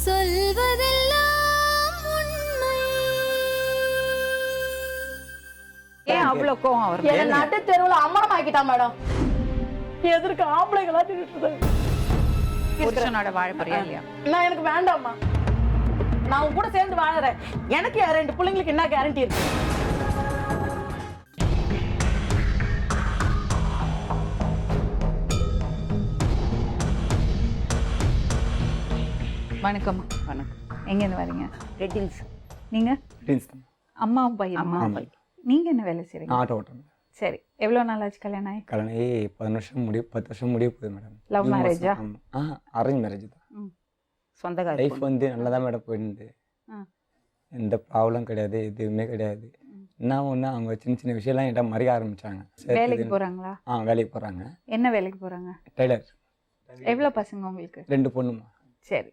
சொல்வதெல்லாம் உண்மை. ஏன் அவ்வளவு கோவம் அவருக்கு? என்ன நட்டு தெருவுல அம்மனம் ஆக்கிட்டான் மேடம். எதற்கு ஆம்பளைங்களா திட்டுது? புருஷனோட வாழ போறியா இல்லையா? நான் எனக்கு வேண்டாம்மா. நான் உன் கூட சேர்ந்து வாழறேன். எனக்கு 2 பிள்ளைங்களுக்கு என்ன கேரண்டி இருக்கு? வணக்கம். வணக்கம். எங்கேருந்து வரீங்க? Red hills. நீங்க? ட்வின்ஸ் தான். அம்மாவும் பையன். அம்மா பையன். நீங்க என்ன வேலை செய்றீங்க? ஆட்டோ ஓட்டுறேன். சரி, எவ்வளவு நாள் ஆச்சு கல்யாணம் ஆகி? கல்யாணம் ஆகி 10 வருஷம் முடிய போகுது மேடம். லவ் மேரேஜா? அரேஞ்ச் மேரேஜ் தான். சொந்தக்கார லைஃப் வந்து நல்லா தான் மேடம் போயிருந்து. எந்த ப்ராப்ளம் கிடையாது, எதுவுமே கிடையாது. என்ன ஒன்று அவங்க சின்ன சின்ன விஷயம்லாம் என்கிட்ட மறைய ஆரம்பிச்சாங்க. வேலைக்கு போறாங்களா? வேலைக்கு போகிறாங்க. என்ன வேலைக்கு போறாங்க? டெய்லர். எவ்வளவு பசங்க உங்களுக்கு? 2 பொண்ணுமா. சரி.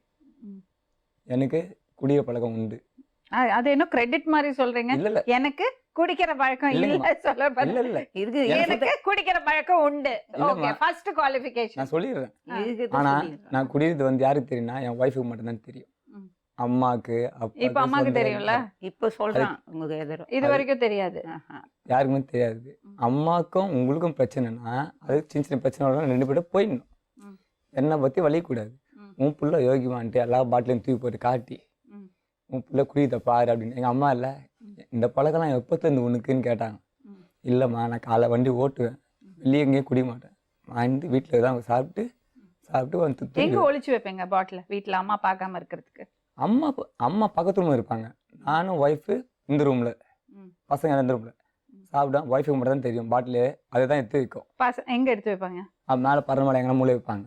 எனக்கு குடிய பழக்கம் உண்டு. அது என்ன கிரெடிட் மாதிரி சொல்றீங்க? இல்ல இல்ல எனக்கு குடிக்கிற பழக்கம் இல்ல சொல்ல இல்ல இல்ல இருக்கு. எனக்கு குடிக்கிற பழக்கம் உண்டு. ஓகே, ஃபர்ஸ்ட் குவாலிஃபிகேஷன் நான் சொல்லிடுறேன். ஆனா நான் குடிக்கிறது வந்து யாருக்கு தெரியும்னா என் ஒய்ஃபுக்கு மட்டும் தான் தெரியும். அம்மாக்கு இப்ப அம்மாக்கு தெரியும்ல. இப்ப சொல்றான் உங்களுக்கு எதிரோ. இது வரைக்கும் தெரியாது. யாருக்குமே தெரியாது. அம்மாக்கும் உங்களுக்கும் பிரச்சனைனா அது சின்ன சின்ன பிரச்சனை 2 பேரும் போயிடணும். என்னை பத்தி வலிக்கூடாது. உன் புள்ள யோகிமான்ட்டு எல்லா பாட்டிலையும் தூக்கி போட்டு காட்டி உன் புள்ள குடியத பாரு அப்படின்னு. எங்கள் அம்மா இல்லை இந்த பழக்கம்லாம் எப்போத்துலேருந்து உனக்குன்னு கேட்டாங்க. இல்லைம்மா நான் காலை வண்டி ஓட்டுவேன், வெளியே எங்கேயும் குடிக்க மாட்டேன், வாங்கி வீட்டில் தான் சாப்பிட்டு வந்து எங்க ஒளிச்சு வைப்பீங்க பாட்டில்? வீட்டில் அம்மா பார்க்காம இருக்கிறதுக்கு. அம்மா பக்கத்து ரூமில் இருப்பாங்க, நானும் ஒய்ஃபு இந்த ரூமில், பசங்க இந்த ரூமில் சாப்பிட்டேன். ஒய்ஃபுக்கு மட்டும் தான் தெரியும் பாட்டில், அதை தான் எடுத்து வைக்கும். எங்க எடுத்து வைப்பாங்க? மேலே பறவை மேலே எங்கன்னா மூளை வைப்பாங்க,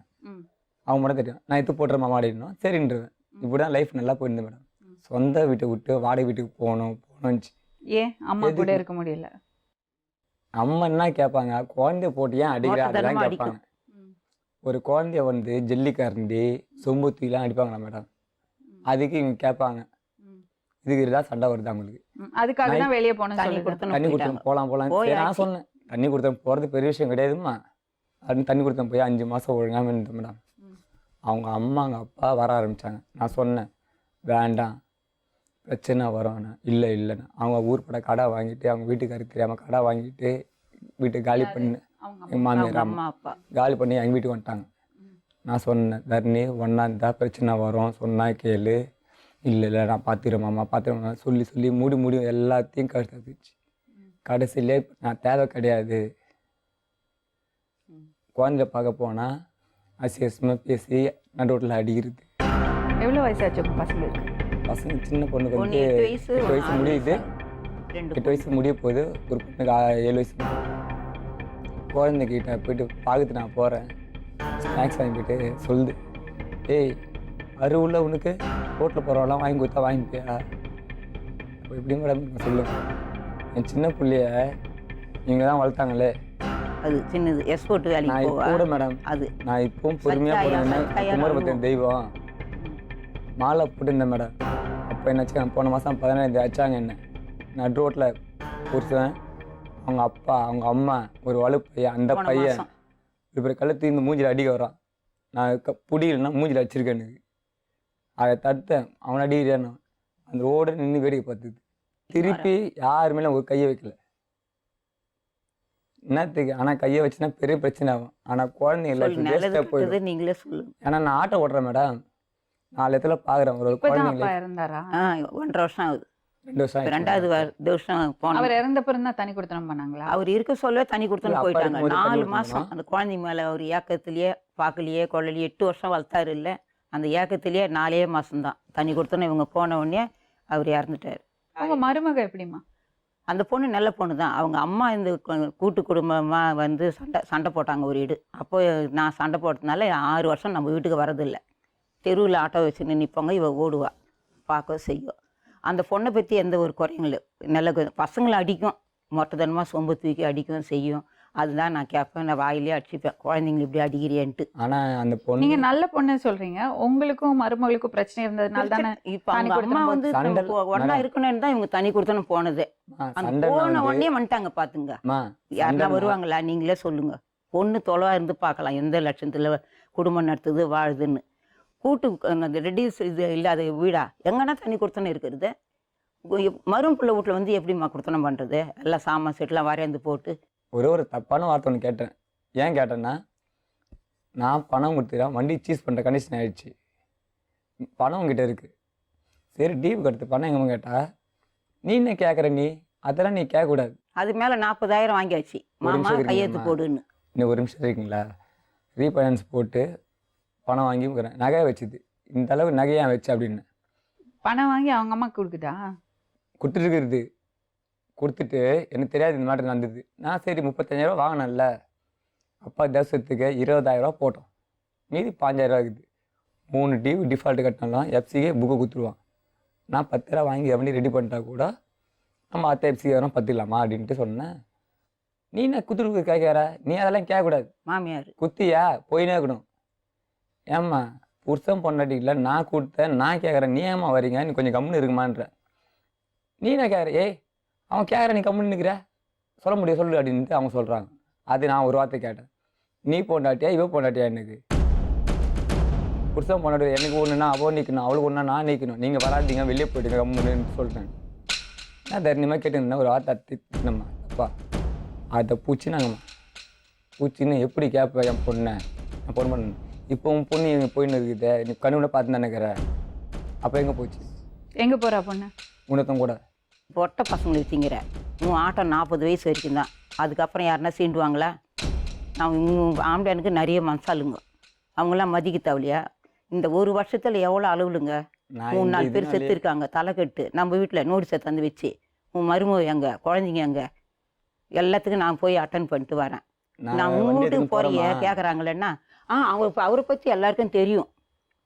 அவங்க மட்டும் தெரியும். நான் எடுத்து போட்டுற மாமா அப்படின்னும் சரின்றுவேன். இப்படி தான் லைஃப் நல்லா போயிருந்தேன் மேடம். சொந்த வீட்டை விட்டு வாடகை வீட்டுக்கு போகணும்னுச்சு. ஏன் அம்மா கூட இருக்க முடியல? அம்மா என்ன கேட்பாங்க, குழந்தைய போட்டு ஏன் அடிக்கிற அதெல்லாம் கேட்பாங்க. ஒரு குழந்தைய வந்து ஜல்லிக்கரண்டி சொம்பு தூக்கிலாம் அடிப்பாங்களா மேடம், அதுக்கு இவங்க கேட்பாங்க. இதுக்கு தான் சண்டை வருது அவங்களுக்கு. அதுக்காக தான் வெளியே போகணும். தண்ணி கொடுத்தோம் போகலாம் நான் சொன்னேன். தண்ணி கொடுத்தேன் போகிறது பெரிய விஷயம் கிடையாதுமா அப்படின்னு தண்ணி கொடுத்தேன். போய் 5 மாதம் ஒழுங்காமல் இருந்தேன் மேடம். அவங்க அம்மா அவங்க அப்பா வர ஆரம்பித்தாங்க. நான் சொன்னேன் வேண்டாம் பிரச்சனை வரோண்ணா. இல்லைண்ணா அவங்க ஊர் பட கடை வாங்கிட்டு அவங்க வீட்டுக்காரருக்கு தெரியாமல் கடை வாங்கிட்டு வீட்டுக்கு காலி பண்ணு எங்கள் மாமியார் அம்மா அப்பா காலி பண்ணி எங்கள் வீட்டுக்கு வந்துட்டாங்க. நான் சொன்னேன் தர்ணி ஒன்றா இருந்தால் பிரச்சனை வரும், சொன்னால் கேளு. இல்லை நான் பார்த்துக்கிறேன் சொல்லி மூடி எல்லாத்தையும் கஷ்டத்துச்சு. கடைசியிலே நான் தேவை கிடையாது. குழந்தைய பார்க்க போனால் அசியசமாக பேசி நடுவில் அடிக்கிறது. எவ்வளோ வயசாச்சு பசங்களுக்கு? பசங்க சின்ன பொண்ணுக்கு வந்து 8 வயசு முடியுது, 8 வயசு முடிய போகுது. ஒரு பொண்ணுக்கு 7 வயசு. குழந்தைகிட்ட போயிட்டு பார்த்துட்டு நான் போகிறேன், ஸ்நாக்ஸ் வாங்கி போயிட்டு சொல்லுது, ஏய் அருவுள்ள உனக்கு ரோட்டில் போகிறவெல்லாம் வாங்கி கொடுத்தா வாங்கிப்பியா? அப்போ எப்படி மேடம் நான் சொல்லுவேன், என் சின்ன பிள்ளைய நீங்கள் தான் வளர்த்தாங்களே. அது சின்னது எக்ஸ்போர்ட் வேலைக்கு போவா கூட மேடம். அது நான் இப்பவும் பொறுமையாக போகிறேன். குமரபத்திரன் தெய்வம் மாலை போட்டுருந்தேன் மேடம். அப்போ என்னாச்சு, போன மாதம் 15 ஆச்சாங்க என்ன நடு ரோட்டில் புருஷன் அவங்க அப்பா அவங்க அம்மா ஒரு வலு பையன், அந்த பையன் இப்போ கழுத்து இந்த மூஞ்சில் அடிக்க வரான். நான் புடியில்னா மூஞ்சில் அடிச்சிருக்கேன். எனக்கு அதை தடுத்தேன். அவனை அடிக்கிறான். அந்த ரோடு நின்று வேடிக்கை பார்த்துது. திருப்பி யாருமே ஒரு கையை வைக்கல என்னத்துக்கு. ஆனால் கையை வச்சுன்னா பெரிய பிரச்சனை ஆகும். ஆனால் குழந்தைங்க போயிடும். நீங்களே சொல்லுங்க. ஏன்னா நான் ஆட்டோ ஓட்டுறேன் மேடம். 4 இடத்துல பார்க்குறேன். ஒரு குழந்தைங்க இருந்தாரா? 1.5 வருஷம் ஆகுது. 2 வருஷம் 2வது வருஷம் போனோம். அவர் இறந்த பிறகு தான் தனி கொடுத்தனம் பண்ணாங்களா? அவர் இருக்க சொல்லவே தனி கொடுத்தனம் போயிட்டாங்க. 4 மாதம் அந்த குழந்தை மேலே அவர் ஏக்கத்திலேயே பார்க்கலையே கொள்ளலையே 8 வருஷம் வளர்த்தாரு. இல்லை அந்த ஏக்கத்திலேயே 4 மாதம்தான் தனி கொடுத்தோன்னு இவங்க போன உடனே அவர் இறந்துட்டார். அவங்க மருமக எப்படிமா? அந்த பொண்ணு நல்ல பொண்ணு தான். அவங்க அம்மா இந்த கூட்டு குடும்பமாக வந்து சண்டை போட்டாங்க ஒரு வீடு. அப்போ நான் சண்டை போட்டதுனால 6 வருஷம் நம்ம வீட்டுக்கு வரதில்லை. தெருவில் ஆட்டோ வச்சு நிற்பவங்க இவ ஓடுவா, பார்க்க செய்யும். அந்த பொண்ணை பற்றி எந்த ஒரு குறையும் இல்லை. நல்ல பசங்களை அடிக்கும், மொட்டத்தனமாக சொம்பு தூக்கி அடிக்கும் செய்யும். அதுதான் நான் கேட்பேன். நான் வாயிலே அடிச்சுப்பேன், குழந்தைங்களை இப்படி அடிக்கிறியன்ட்டு. ஆனால் அந்த பொண்ணு நீங்கள் நல்ல பொண்ணு சொல்கிறீங்க. உங்களுக்கும் மருமகளுக்கும் பிரச்சனை இருந்ததுனால தானே இப்போ அவங்க அம்மா வந்து ஒன்றா இருக்கணும்னு தான் இவங்க தனி கொடுத்தோன்னு போனது. அந்த போன உடனே வந்துட்டாங்க. பார்த்துங்க, யாருன்னா வருவாங்களா? நீங்களே சொல்லுங்க. பொண்ணு தொலைவா இருந்து பார்க்கலாம் எந்த லட்சத்தில் குடும்பம் நடத்துது வாழுதுன்னு. கூட்டு அந்த ரெடியூஸ் இது இல்லாத வீடா எங்கன்னா தண்ணி கொடுத்தோன்னு இருக்கிறது. மரும் பிள்ளை வீட்டில் வந்து எப்படிம்மா கொடுத்தனம் பண்ணுறது? எல்லாம் சாமான் செட்டுலாம் வரையந்து போட்டு. ஒரு தப்பான வார்த்தை ஒன்று கேட்டேன். ஏன் கேட்டேன்னா, நான் பணம் கொடுத்துக்கிறேன், வண்டி சீஸ் பண்ணுற கண்டிஷன் ஆகிடுச்சு, பணம் உங்ககிட்ட இருக்குது, சரி டீவு கடுத்து பணம் எங்கம்மா கேட்டா, நீ என்ன கேட்குற? நீ அதெல்லாம் நீ கேட்கக்கூடாது. அது மேலே 40,000 வாங்கியாச்சு, மாமா கையெழுத்து போடுன்னு. இன்னும் ஒரு நிமிஷம் இருக்கீங்களா? ரீஃபைனான்ஸ் போட்டு பணம் வாங்கி நகையை வச்சுது, இந்த அளவு நகையை வச்சு அப்படின்னு பணம் வாங்கி அவங்க அம்மா கொடுக்குதா? கொடுத்துட்டுருக்குறது. கொடுத்துட்டு எனக்கு தெரியாது இந்த மாதிரி நடந்தது. நான் சரி 35,000 வாங்கினேன்ல, அப்பா தேசத்துக்கு 20,000 போட்டோம், மீதி 5,000 இருக்குது. 3 டியூ டிஃபால்ட்டு கட்டினாலும் எஃப்சிக்கே புக்கு கொடுத்துருவான். நான் 10,000 வாங்கி வண்டி ரெடி பண்ணிட்டா கூட நம்ம அத்தை எஃப்சி வரோம் பற்றிடலாமா அப்படின்ட்டு சொன்னேன். நீ என்ன குத்துருக்கு கேட்குற? நீ அதெல்லாம் கேட்கக்கூடாது. மாமியார் குத்தியா போயினே இருக்கணும். ஏம்மா புருஷன் பொண்டாட்டிக்கல நான் கொடுத்தேன், நான் கேட்குறேன், நீ ஏம்மா வரீங்க, நீ கொஞ்சம் கம்முன்னு இருக்குமான்ற. நீ என்ன கேட்குற? ஏய் அவன் கேட்குற, நீ கம்முன்னு நிற்கிற, சொல்ல முடியும் சொல்லு அப்படின்ட்டு அவங்க சொல்கிறாங்க. அது நான் ஒரு வார்த்தை கேட்டேன், நீ பொண்டாட்டியா இவ பொண்டாட்டியா? எனக்கு புருஷன் பொண்டாட்டி எனக்கு ஒன்றுனா அவள் நிற்கணும், அவளுக்கு ஒன்றா நான் நிற்கணும், நீங்கள் வராட்டிங்க வெளியே போயிட்டுங்க கம்முன்னு சொல்லிட்டேன். நான் தைரியமாக கேட்டுருந்தேன். ஒரு வார்த்தை திட்டினம்மா, அப்பா அதை பூச்சினாங்கம்மா, பூச்சின்னு எப்படி கேட்பேன் என் பொண்ணை? நான் பொண்ணு பண்ணேன். இப்போ உன் பொண்ணு எங்கே போயின்னு இருக்குது, நீ கண்ணுவிட பார்த்து நினைக்கிற, அப்போ எங்கே போச்சு? எங்கே போகிறா பொண்ணு? உன்னத்தம் கூட பொட்டை பசங்களுக்கு திங்கிற உன் ஆட்டம் 40 வயசு வரைக்கும் தான். அதுக்கப்புறம் யாருன்னா சீண்டுவாங்களா? நான் ஆம்பளைனுக்கு நிறைய மனசாலுங்க, அவங்களாம் மதிக்க தேவையா? இந்த ஒரு வருஷத்தில் எவ்வளோ அளவுலுங்க, 3-4 பேர் செத்து இருக்காங்க தலைக்கட்டு. நம்ம வீட்டில் நோட்டீஸை தந்து வச்சு உன் மருமக எங்கே, குழந்தைங்க எங்கே, எல்லாத்துக்கும் நான் போய் அட்டன் பண்ணிட்டு வரேன். நான் உன் வீட்டுக்கு போறிய கேட்குறாங்களேன்னா அவரை பற்றி எல்லாருக்கும் தெரியும்.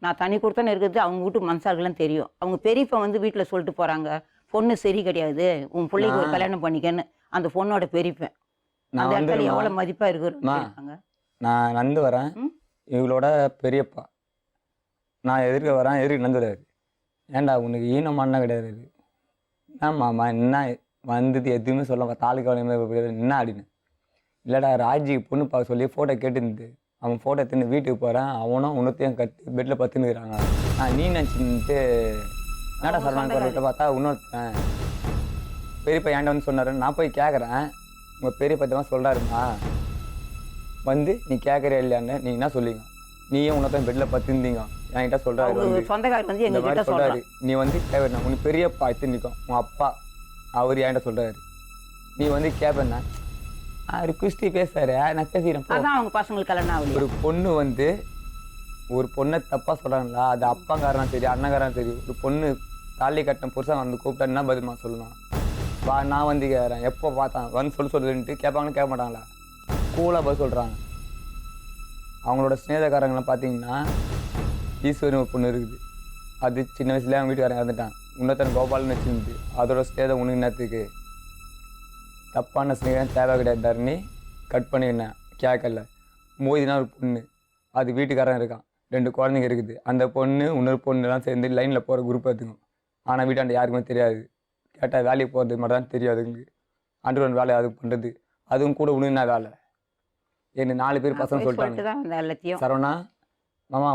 நான் தனி கொடுத்தோன்னு இருக்கிறது அவங்க வீட்டு மனசாளுக்கெல்லாம் தெரியும். அவங்க பெரியப்பா வந்து வீட்டில் சொல்லிட்டு போகிறாங்க, பொண்ணு சரி கிடையாது, உன் பிள்ளைக்கு ஒரு கல்யாணம் பண்ணிக்கன்னு. அந்த பொண்ணோட பெரியப்பேன் அந்த இடத்துல எவ்வளோ மதிப்பாக இருக்குறாங்க. நான் நடந்து வரேன், இவங்களோட பெரியப்பா நான் எதிர்க்க வரேன், எதிர்க்க நடந்துடுறாரு. ஏன்டா உனக்கு ஈனமானா கிடையாது? என்ன மாமா என்ன வந்தது எதுவுமே சொல்ல தாலுக்கா என்ன அப்படின்னு. இல்லைடா ராஜிக்கு பொண்ணு பார்க்க சொல்லி ஃபோட்டோ கேட்டுருந்து, அவன் ஃபோட்டோ எடுத்துன்னு வீட்டுக்கு போகிறேன், அவனும் உன்னத்தையும் கற்று பெட்டில் பத்துனுக்கிறாங்க. நீ நினச்சின்ட்டு என்னடா சொல்கிறான்னு குரல்கிட்ட பார்த்தா இன்னொருத்தன் பெரியப்பா ஏன்டா வந்து சொன்னார். நான் போய் கேட்குறேன், உங்கள் பெரியப்பா தான் சொல்கிறாருமா வந்து நீ கேட்குறியா இல்லையான்னு நீ என்ன சொல்லிங்க, நீயும் உன்னத்தையும் பெட்டில் பத்துருந்தீங்க என்கிட்ட சொல்கிறாரு. சொந்தக்காரர் வந்து இந்த மாதிரி சொல்கிறாரு, நீ வந்து கேட்குறேன் உனக்கு பெரியப்பா எடுத்து நிற்கும் உங்கள் அப்பா அவர் என்கிட்ட சொல்கிறாரு, நீ வந்து கேட்பேன்னா அவர் குஸ்தி பேசுறாரு, நான் பேசிக்கிறேன். அதான் அவங்க பசங்களுக்கு கல்யாணம் ஆகல. ஒரு பொண்ணு வந்து ஒரு பொண்ணை தப்பாக சொல்கிறாங்களா, அது அப்பாங்காரனும் சரி அண்ணங்காரனும் சரி, ஒரு பொண்ணு தாலி கட்டின புருஷன் வந்து கூப்பிட்டா என்ன பதிலுமா சொல்லணும்? வா நான் வந்து கேட்குறேன், எப்போ பார்த்தான் வந்து சொல்லுன்ட்டு கேட்பாங்கன்னு கேட்க மாட்டாங்களா? கூலாக பதில் சொல்கிறாங்க. அவங்களோட ஸ்நேகக்காரங்களாம் பார்த்தீங்கன்னா ஈஸ்வரன் ஒரு பொண்ணு இருக்குது, அது சின்ன வயசுலேயே அவங்க வீட்டுக்காரங்க இறந்துட்டான், இன்னொருத்தன் கோபால்னு வச்சுருந்து, அதோட ஸ்நேகம் உனக்கு நேரத்துக்கு தப்பான ஸ்நேகம் தேவை கிடையாது தரணி, கட் பண்ணினேன் கேட்கல. மோதினா ஒரு பொண்ணு, அது வீட்டுக்காரன் இருக்கான், 2 குழந்தைங்க இருக்குது, அந்த பொண்ணு இன்னொரு பொண்ணுலாம் சேர்ந்து லைனில் போகிற குரூப் எடுத்துக்கும். ஆனால் வீட்டாண்ட யாருக்குமே தெரியாது, கேட்டால் வேலைக்கு போகிறது மட்டும் தான் தெரியும். அதுங்களுக்கு அண்டர்கிரவுண்ட் வேலை அது பண்ணுறது, அதுவும் கூட உண்மையா வேலை. என்ன 4 பேர் பசங்க சொல்லிட்டாங்க, சரவணா மாமா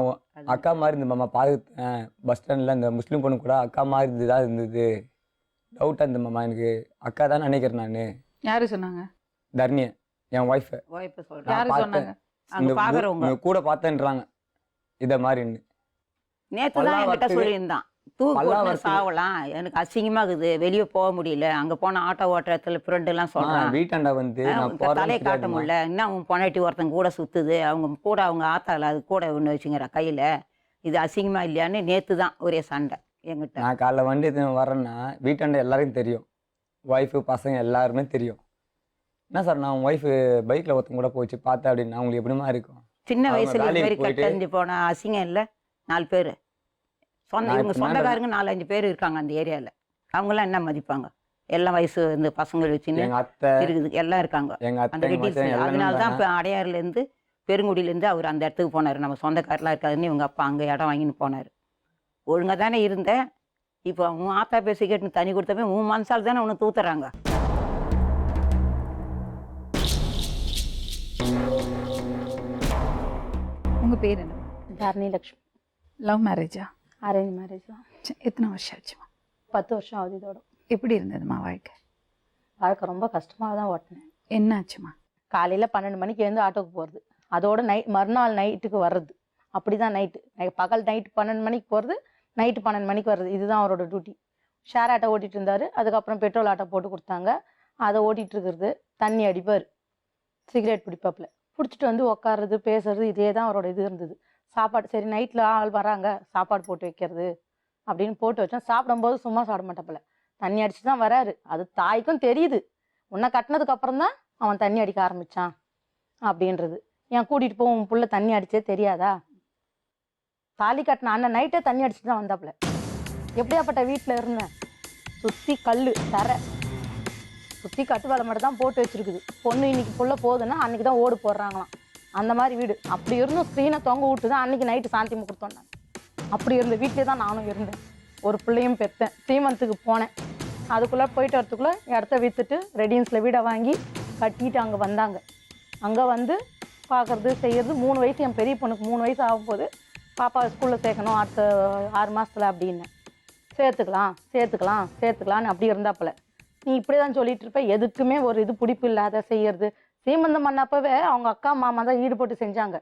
அக்கா மாதிரி இருந்தது மாமா, பார்த்துட்டேன் பஸ் ஸ்டாண்டில் இந்த முஸ்லீம் பொண்ணு கூட அக்கா மாதிரி இருந்துதான் இருந்தது, டவுட்டாக இருந்தது மாமா எனக்கு, அக்கா தான் நினைக்கிறேன் நான். யாரு சொன்னாங்க? தர்ணியை என் ஒய்ஃபை கூட பார்த்தேன்றாங்க இதை மாதிரின்னு. நேற்று தான் என்கிட்ட சொல்லியிருந்தான், தூக்கு சாவலாம், எனக்கு அசிங்கமாகுது, வெளியே போக முடியல, அங்கே போன ஆட்டோ ஓட்டுறதுல ஃப்ரெண்டெல்லாம் சொல்கிறான், வீட்டாண்டா வந்து தலையை காட்ட முடியல, இன்னும் அவன் பொண்டாட்டி ஒருத்தங்க கூட சுற்றுது, அவங்க கூட அவங்க ஆத்தால அது கூட ஒன்று வச்சுங்கிற கையில், இது அசிங்கமாக இல்லையான்னு நேற்று தான் ஒரே சண்டை என்கிட்ட. நான் காலைல வண்டி வரேன்னா வீட்டாண்ட எல்லாருக்கும் தெரியும், ஒய்ஃபு பசங்க எல்லாருமே தெரியும். என்ன சார் நான் ஒய்ஃபு பைக்கில் ஒருத்தங்க கூட போச்சு பார்த்தேன் அப்படின்னா அவங்களுக்கு எப்படிமா இருக்கும்? சின்ன வயசுல இது மாதிரி கட்டறிஞ்சு போன அசிங்கம் இல்லை. 4 பேர் இவங்க சொந்தக்காரங்க 4-5 பேர் இருக்காங்க அந்த ஏரியாவில், அவங்களாம் என்ன மதிப்பாங்க? எல்லாம் வயசு இந்த பசங்க வச்சுன்னு இருக்குது, எல்லாம் இருக்காங்க அந்த டீட்டெயில்ஸ். அதனால தான் இப்போ அடையாறுலேருந்து பெருங்குடியிலேருந்து அவர் அந்த இடத்துக்கு போனார், நம்ம சொந்தக்காரெலாம் இருக்காதுன்னு இவங்க அப்பா அங்கே இடம் வாங்கின்னு போனார். ஒழுங்காக தானே இருந்தேன், இப்போ உன் ஆத்தா பேசி கேட்டு தண்ணி கொடுத்தப்ப உன் மனசால் தானே உன்னை தூத்துறாங்க. உங்கள் பேர் என்ன? தாரணி லக்ஷ்மி. லவ் மேரேஜா? அரேஞ்ச் மேரேஜ் தான். எத்தனை வருஷம் ஆச்சுமா? 10 வருஷம் ஆகுது இதோட. எப்படி இருந்ததுமா வாழ்க்கை? வாழ்க்கை ரொம்ப கஷ்டமாக தான் ஓட்டினேன். என்ன ஆச்சுமா? காலையில் 12 மணிக்கு எழுந்து ஆட்டோக்கு போகிறது, அதோட மறுநாள் நைட்டுக்கு வர்றது. அப்படி தான் பகல் நைட்டு 12 மணிக்கு போகிறது, நைட்டு 12 மணிக்கு வர்றது. இதுதான் அவரோட டியூட்டி. ஷேர் ஆட்டோ ஓட்டிகிட்டு இருந்தார். அதுக்கப்புறம் பெட்ரோல் ஆட்டோ போட்டு கொடுத்தாங்க, அதை ஓட்டிகிட்டு இருக்கிறது. தண்ணி அடிப்பார், சிகரெட் பிடிப்பாப்பில், பிடிச்சிட்டு வந்து உட்காருறது, பேசுறது, இதே தான் அவரோட இது இருந்தது. சாப்பாடு சரி நைட்டில் ஆள் வராங்க, சாப்பாடு போட்டு வைக்கிறது அப்படின்னு போட்டு வச்சோம். சாப்பிடும்போது சும்மா சாப்பிட மாட்டாப்பில், தண்ணி அடிச்சு தான் வராரு. அது தாய்க்கும் தெரியுது, உன்னை கட்டினதுக்கு அப்புறம் தான் அவன் தண்ணி அடிக்க ஆரம்பித்தான் அப்படின்றது. ஏன் கூட்டிகிட்டு போய் உன் புள்ள தண்ணி அடிச்சே தெரியாதா? தாலி கட்டின அண்ணன் நைட்டே தண்ணி அடிச்சுட்டு தான் வந்தாப்புல. எப்படியாப்பட்ட வீட்டில் இருந்தேன், சுற்றி கல் தரை, சுற்றி கட்டு வேலை மட்டும் தான் போட்டு வச்சுருக்குது. பொண்ணு இன்னைக்கு புள்ள போகுதுன்னா அன்றைக்கி தான் ஓடு போடுறாங்களாம், அந்த மாதிரி வீடு. அப்படி இருந்தும் ஸ்க்ரீனை தொங்க விட்டு தான் அன்றைக்கி நைட்டு சாந்தி முகூர்த்தம் நான். அப்படி இருந்த வீட்டிலே தான் நானும் இருந்தேன். ஒரு பிள்ளையும் பெற்றேன். சீமந்தத்துக்கு போனேன். அதுக்குள்ளே போயிட்டு வரத்துக்குள்ளே இடத்த விற்றுட்டு ரெடியன்ஸில் வீடை வாங்கி கட்டிட்டு அங்கே வந்தாங்க. அங்கே வந்து பார்க்குறது செய்கிறது. 3 வயசு, என் பெரிய பொண்ணுக்கு 3 வயசு ஆகும்போது பாப்பாவை ஸ்கூலில் சேர்க்கணும் அடுத்த 6 மாதத்தில் அப்படின்னு. சேர்த்துக்கலான்னு அப்படி இருந்தாப்புல. நீ இப்படி தான் சொல்லிட்டு இருப்ப, எதுக்குமே ஒரு இது பிடிப்பு இல்லாத செய்யறது. சீமந்தம் பண்ணப்பவே அவங்க அக்கா மாமா தான் ஈடுபட்டு செஞ்சாங்க,